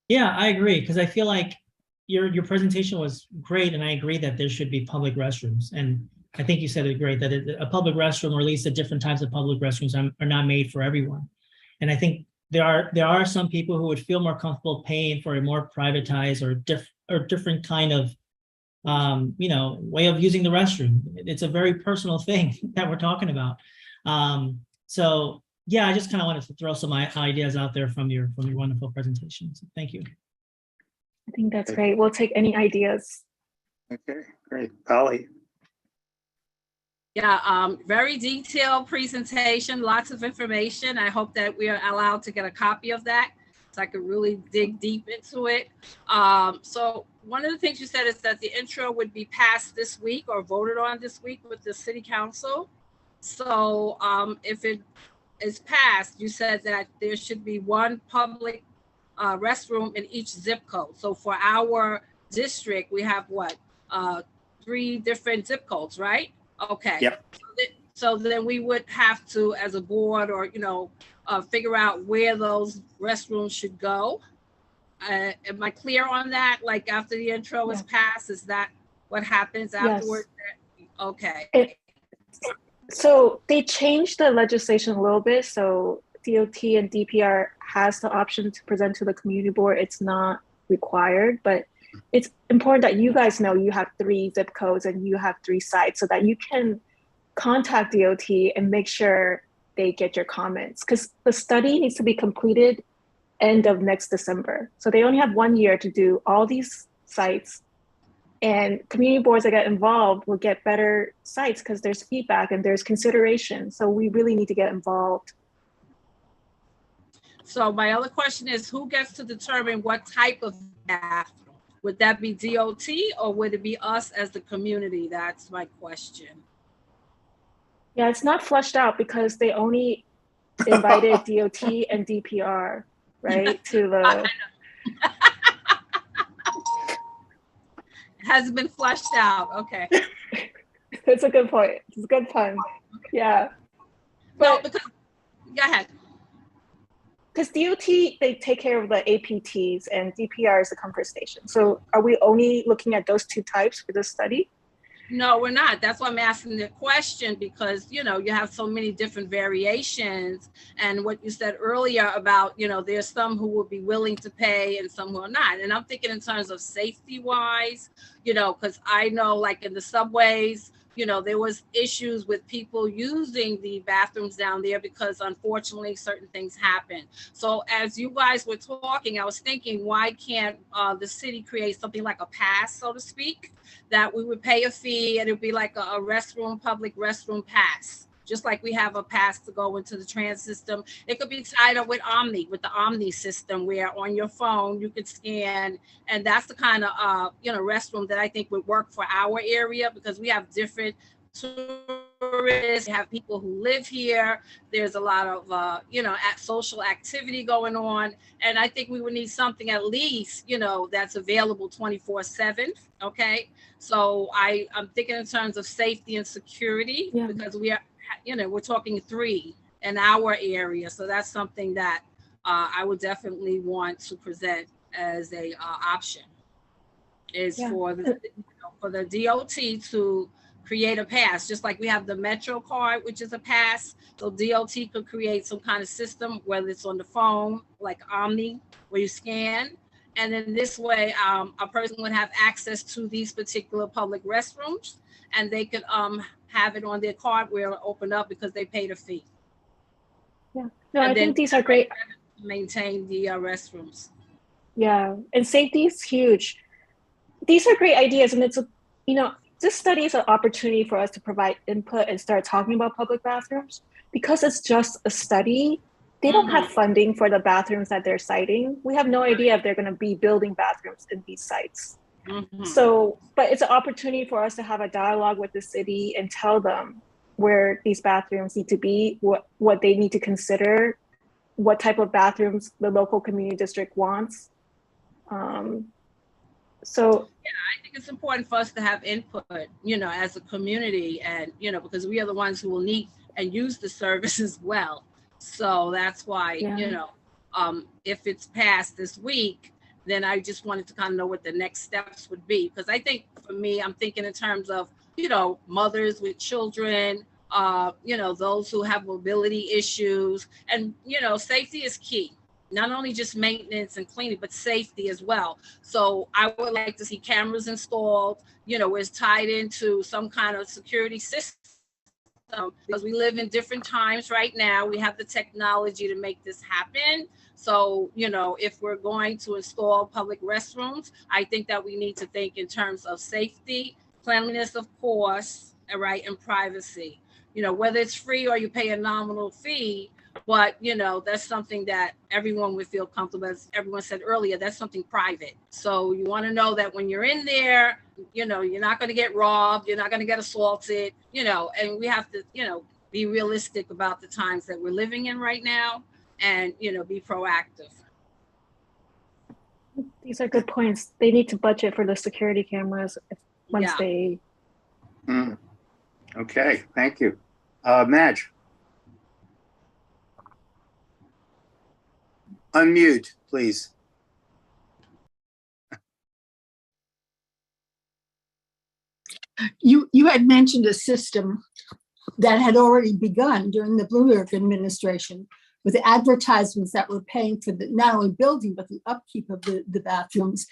Yeah, I agree, because I feel like your presentation was great, and I agree that there should be public restrooms. And I think you said it great, that a public restroom, or at least the different types of public restrooms, are not made for everyone. And I think there are some people who would feel more comfortable paying for a more privatized or different kind of way of using the restroom. It's a very personal thing that we're talking about. So yeah, I just kind of wanted to throw some ideas out there from your wonderful presentation. So thank you. I think that's great. We'll take any ideas. Okay, great. Polly. Yeah, very detailed presentation, lots of information. I hope that we are allowed to get a copy of that so I could really dig deep into it. So one of the things you said is that the intro would be passed this week or voted on this week with the city council. So if it is passed, you said that there should be one public restroom in each zip code. So for our district, we have what? 3 different zip codes, right? Okay. Yep. So then we would have to, as a board, or figure out where those restrooms should go. Am I clear on that? Like after the intro is passed, is that what happens afterwards? Yes. Okay. So they changed the legislation a little bit. So DOT and DPR has the option to present to the community board. It's not required, but it's important that you guys know you have 3 zip codes and you have 3 sites so that you can contact DOT and make sure they get your comments, because the study needs to be completed end of next December. So they only have 1 year to do all these sites, and community boards that get involved will get better sites because there's feedback and there's consideration. So we really need to get involved. So my other question is, who gets to determine what type of bathroom? Would that be DOT or would it be us as the community? That's my question. Yeah, it's not flushed out because they only invited DOT and DPR, right? To the Hasn't been flushed out. Okay. It's a good point. It's a good pun. Yeah. No, because go ahead. Because DOT, they take care of the APTs and DPR is the comfort station. So are we only looking at those 2 types for this study? No, we're not. That's why I'm asking the question, because, you know, you have so many different variations. And what you said earlier about, you know, there's some who will be willing to pay and some who are not. And I'm thinking in terms of safety wise, you know, because I know like in the subways, you know, there was issues with people using the bathrooms down there because unfortunately certain things happen. So as you guys were talking, I was thinking, why can't the city create something like a pass, so to speak, that we would pay a fee and it'd be like a restroom, public restroom pass, just like we have a pass to go into the trans system. It could be tied up with the Omni system, where on your phone you could scan, and that's the kind of you know, restroom that I think would work for our area, because we have different tourists, we have people who live here. There's a lot of you know, social activity going on, and I think we would need something at least, you know, that's available 24/7. Okay, so I'm thinking in terms of safety and security, because we are, you know, we're talking 3 in our area. So that's something that I would definitely want to present as a option, is for the, you know, for the DOT to create a pass, just like we have the Metro card, which is a pass. So DOT could create some kind of system, whether it's on the phone, like Omni, where you scan. And then this way, a person would have access to these particular public restrooms, and they could have it on their card where it'll open up because they paid a fee. Yeah, no, I think these are great. Maintain the restrooms. Yeah, and safety is huge. These are great ideas, and it's, you know, this study is an opportunity for us to provide input and start talking about public bathrooms. Because it's just a study, they don't have funding for the bathrooms that they're citing. We have no idea if they're going to be building bathrooms in these sites. So, but it's an opportunity for us to have a dialogue with the city and tell them where these bathrooms need to be, what they need to consider, what type of bathrooms the local community district wants. So yeah, I think it's important for us to have input, you know, as a community, and, you know, because we are the ones who will need and use the service as well. So that's why, you know, if it's passed this week, then I just wanted to kind of know what the next steps would be. Because I think for me, I'm thinking in terms of, you know, mothers with children, you know, those who have mobility issues, and, you know, safety is key. Not only just maintenance and cleaning, but safety as well. So I would like to see cameras installed, you know, where it's tied into some kind of security system, because we live in different times right now. We have the technology to make this happen. So, you know, if we're going to install public restrooms, I think that we need to think in terms of safety, cleanliness, of course, right, and privacy. You know, whether it's free or you pay a nominal fee, but, you know, that's something that everyone would feel comfortable. As everyone said earlier, that's something private. So you want to know that when you're in there, you know, you're not going to get robbed, you're not going to get assaulted, you know, and we have to, you know, be realistic about the times that we're living in right now, and, you know, be proactive. These are good points. They need to budget for the security cameras once they. Okay, thank you. Madge. Unmute, please. You had mentioned a system that had already begun during the Bloomberg administration with advertisements that were paying for the not only building, but the upkeep of the bathrooms.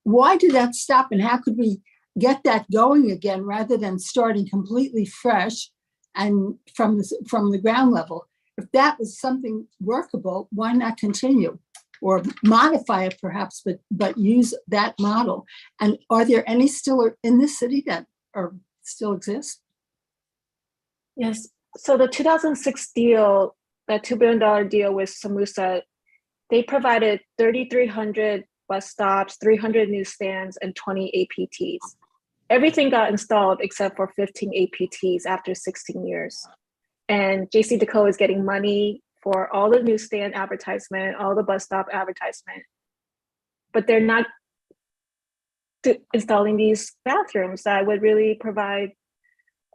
Why did that stop, and how could we get that going again rather than starting completely fresh and from the ground level? If that was something workable, why not continue or modify it perhaps, but use that model? And are there any still in this city that are still exist? Yes. So the 2006 deal, that $2 billion deal with Samusa, they provided 3,300 bus stops, 300 newsstands, and 20 APTs. Everything got installed except for 15 APTs after 16 years. And JCDecaux is getting money for all the newsstand advertisement, all the bus stop advertisement, but they're not installing these bathrooms that would really provide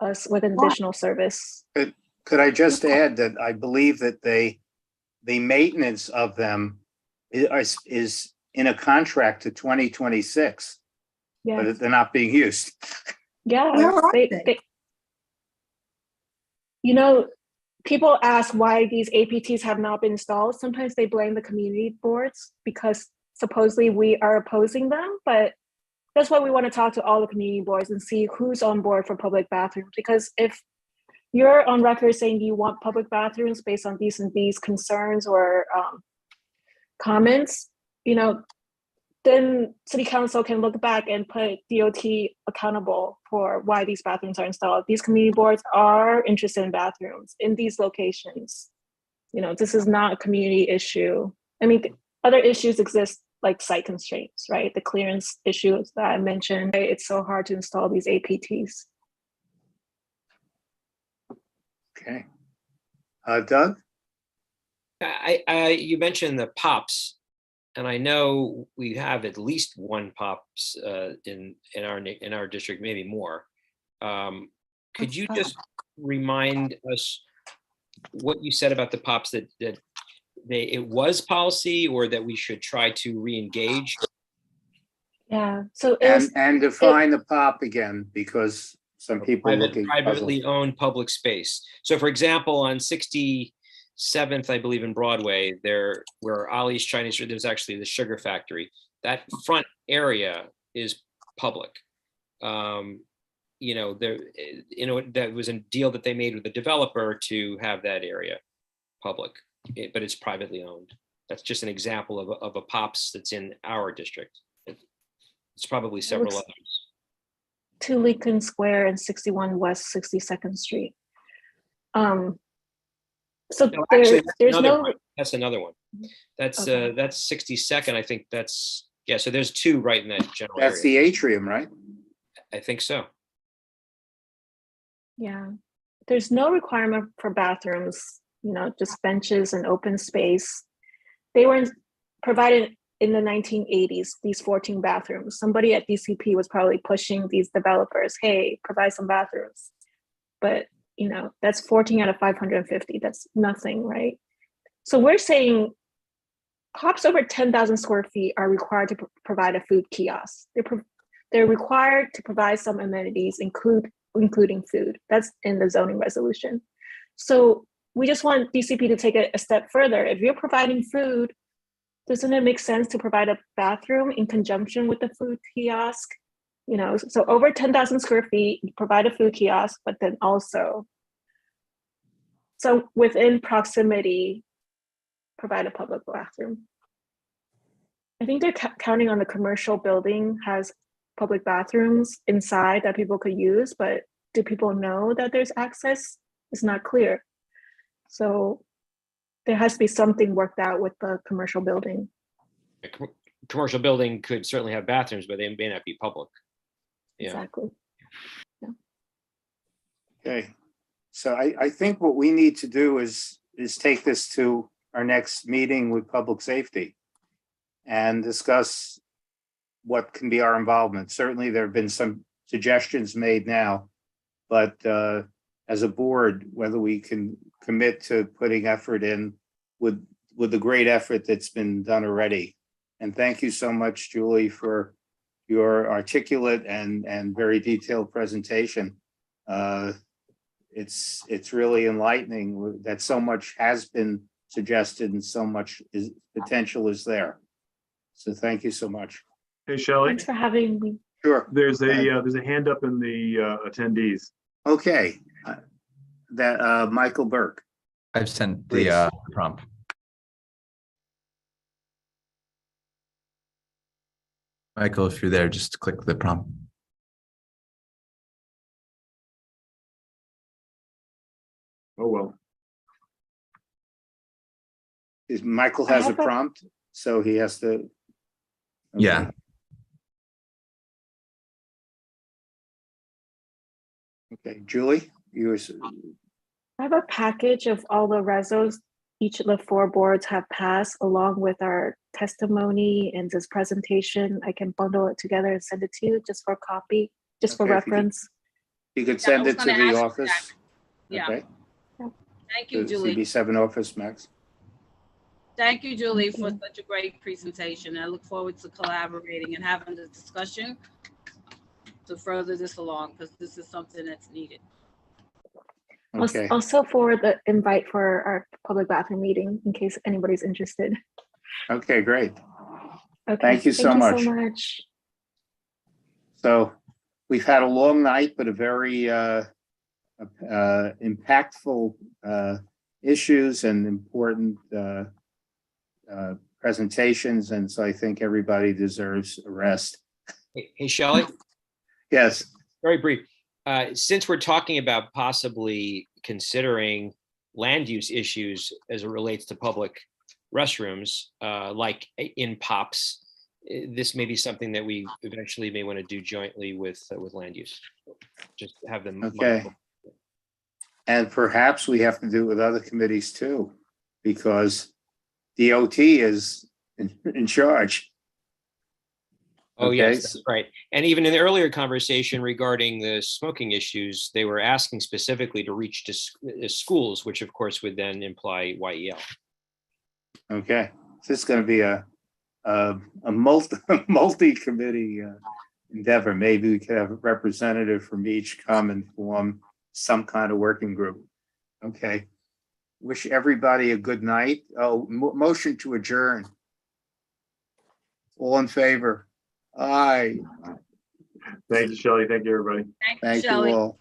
us with an additional service. Could I just add that I believe that the maintenance of them is in a contract to 2026, yes. but they're not being used. Yeah, Where are they? You know, people ask why these APTs have not been installed. Sometimes they blame the community boards because supposedly we are opposing them, but that's why we want to talk to all the community boards and see who's on board for public bathrooms. Because if you're on record saying you want public bathrooms based on these and these concerns or comments, you know, then city council can look back and put DOT accountable for why these bathrooms are installed. These community boards are interested in bathrooms in these locations. You know, this is not a community issue. I mean, other issues exist like site constraints, right? The clearance issues that I mentioned. It's so hard to install these APTs. Okay. Doug? You mentioned the POPs, and I know we have at least one POPs in our district, maybe more. Could you just remind us what you said about the POPs that it was policy, or that we should try to re-engage? Yeah. So and define the POP again, because some people privately owned public space. So, for example, on 67th, I believe, in Broadway, there where Ollie's Chinese, there's actually the sugar factory. That front area is public. You know, that was a deal that they made with the developer to have that area public, but it's privately owned. That's just an example of a POPs that's in our district. It's probably several others. 2 Lincoln Square and 61 West 62nd Street. So no, actually, that's there's another one. That's 62nd. I think that's, yeah. So there's two right in that general area. That's the atrium, right? I think so. Yeah, there's no requirement for bathrooms. You know, just benches and open space. They were provided in the 1980s, these 14 bathrooms. Somebody at DCP was probably pushing these developers, hey, provide some bathrooms. But, you know, that's 14 out of 550. That's nothing, right? So we're saying POPs over 10,000 square feet are required to provide a food kiosk. They're required to provide some amenities, including food. That's in the zoning resolution. So we just want DCP to take it a step further. If you're providing food, doesn't it make sense to provide a bathroom in conjunction with the food kiosk? You know, so over 10,000 square feet, you provide a food kiosk, but then also, so within proximity, provide a public bathroom. I think they're counting on the commercial building has public bathrooms inside that people could use, but do people know that there's access? It's not clear. So there has to be something worked out with the commercial building. A commercial building could certainly have bathrooms, but they may not be public. Yeah. Exactly. Yeah. Okay. So I think what we need to do is take this to our next meeting with public safety and discuss what can be our involvement. Certainly there have been some suggestions made now, but as a board, whether we can commit to putting effort in with the great effort that's been done already. And thank you so much, Julie, for your articulate and very detailed presentation. it's really enlightening that so much has been suggested and so much potential is there. So thank you so much. Hey, Shelley, Thanks for having me. Sure. there's a hand up in the attendees. Okay. Michael Burke. I've sent Please. the prompt. Michael, if you're there, just click the prompt. Oh, well. Michael I has a have a- prompt, so he has to. Okay. Yeah. Okay, Julie, I have a package of all the resos each of the 4 boards have passed, along with our testimony and this presentation. I can bundle it together and send it to you just for copy, just for Okay, if you could- reference. you could Yeah, I send was it to gonna the ask you office. that. Yeah. Okay. Thank you, The Julie. CB7 office, Max. Thank you, Julie, for such a great presentation. I look forward to collaborating and having the discussion to further this along, because this is something that's needed. Okay. Also forward the invite for our public bathroom meeting in case anybody's interested. Okay, great. Okay. Thank you so much. so much. So we've had a long night, but a very impactful issues and important presentations. And so I think everybody deserves a rest. Hey, Shelley, Yes. very brief. Since we're talking about possibly considering land use issues as it relates to public restrooms, like in POPs, this may be something that we eventually may want to do jointly with land use. Just have them. Okay. And perhaps we have to do it with other committees too, because DOT is in charge. Oh, Okay, yes, that's right. And even in the earlier conversation regarding the smoking issues, they were asking specifically to reach to schools, which of course would then imply YEL. Okay, so it's going to be a multi-committee endeavor. Maybe we could have a representative from each come and form some kind of working group. Okay. Wish everybody a good night. Oh, motion to adjourn. All in favor? Aye. Thank you, Shelley. Thank you, everybody. Thank you, Thank you Shelley. all.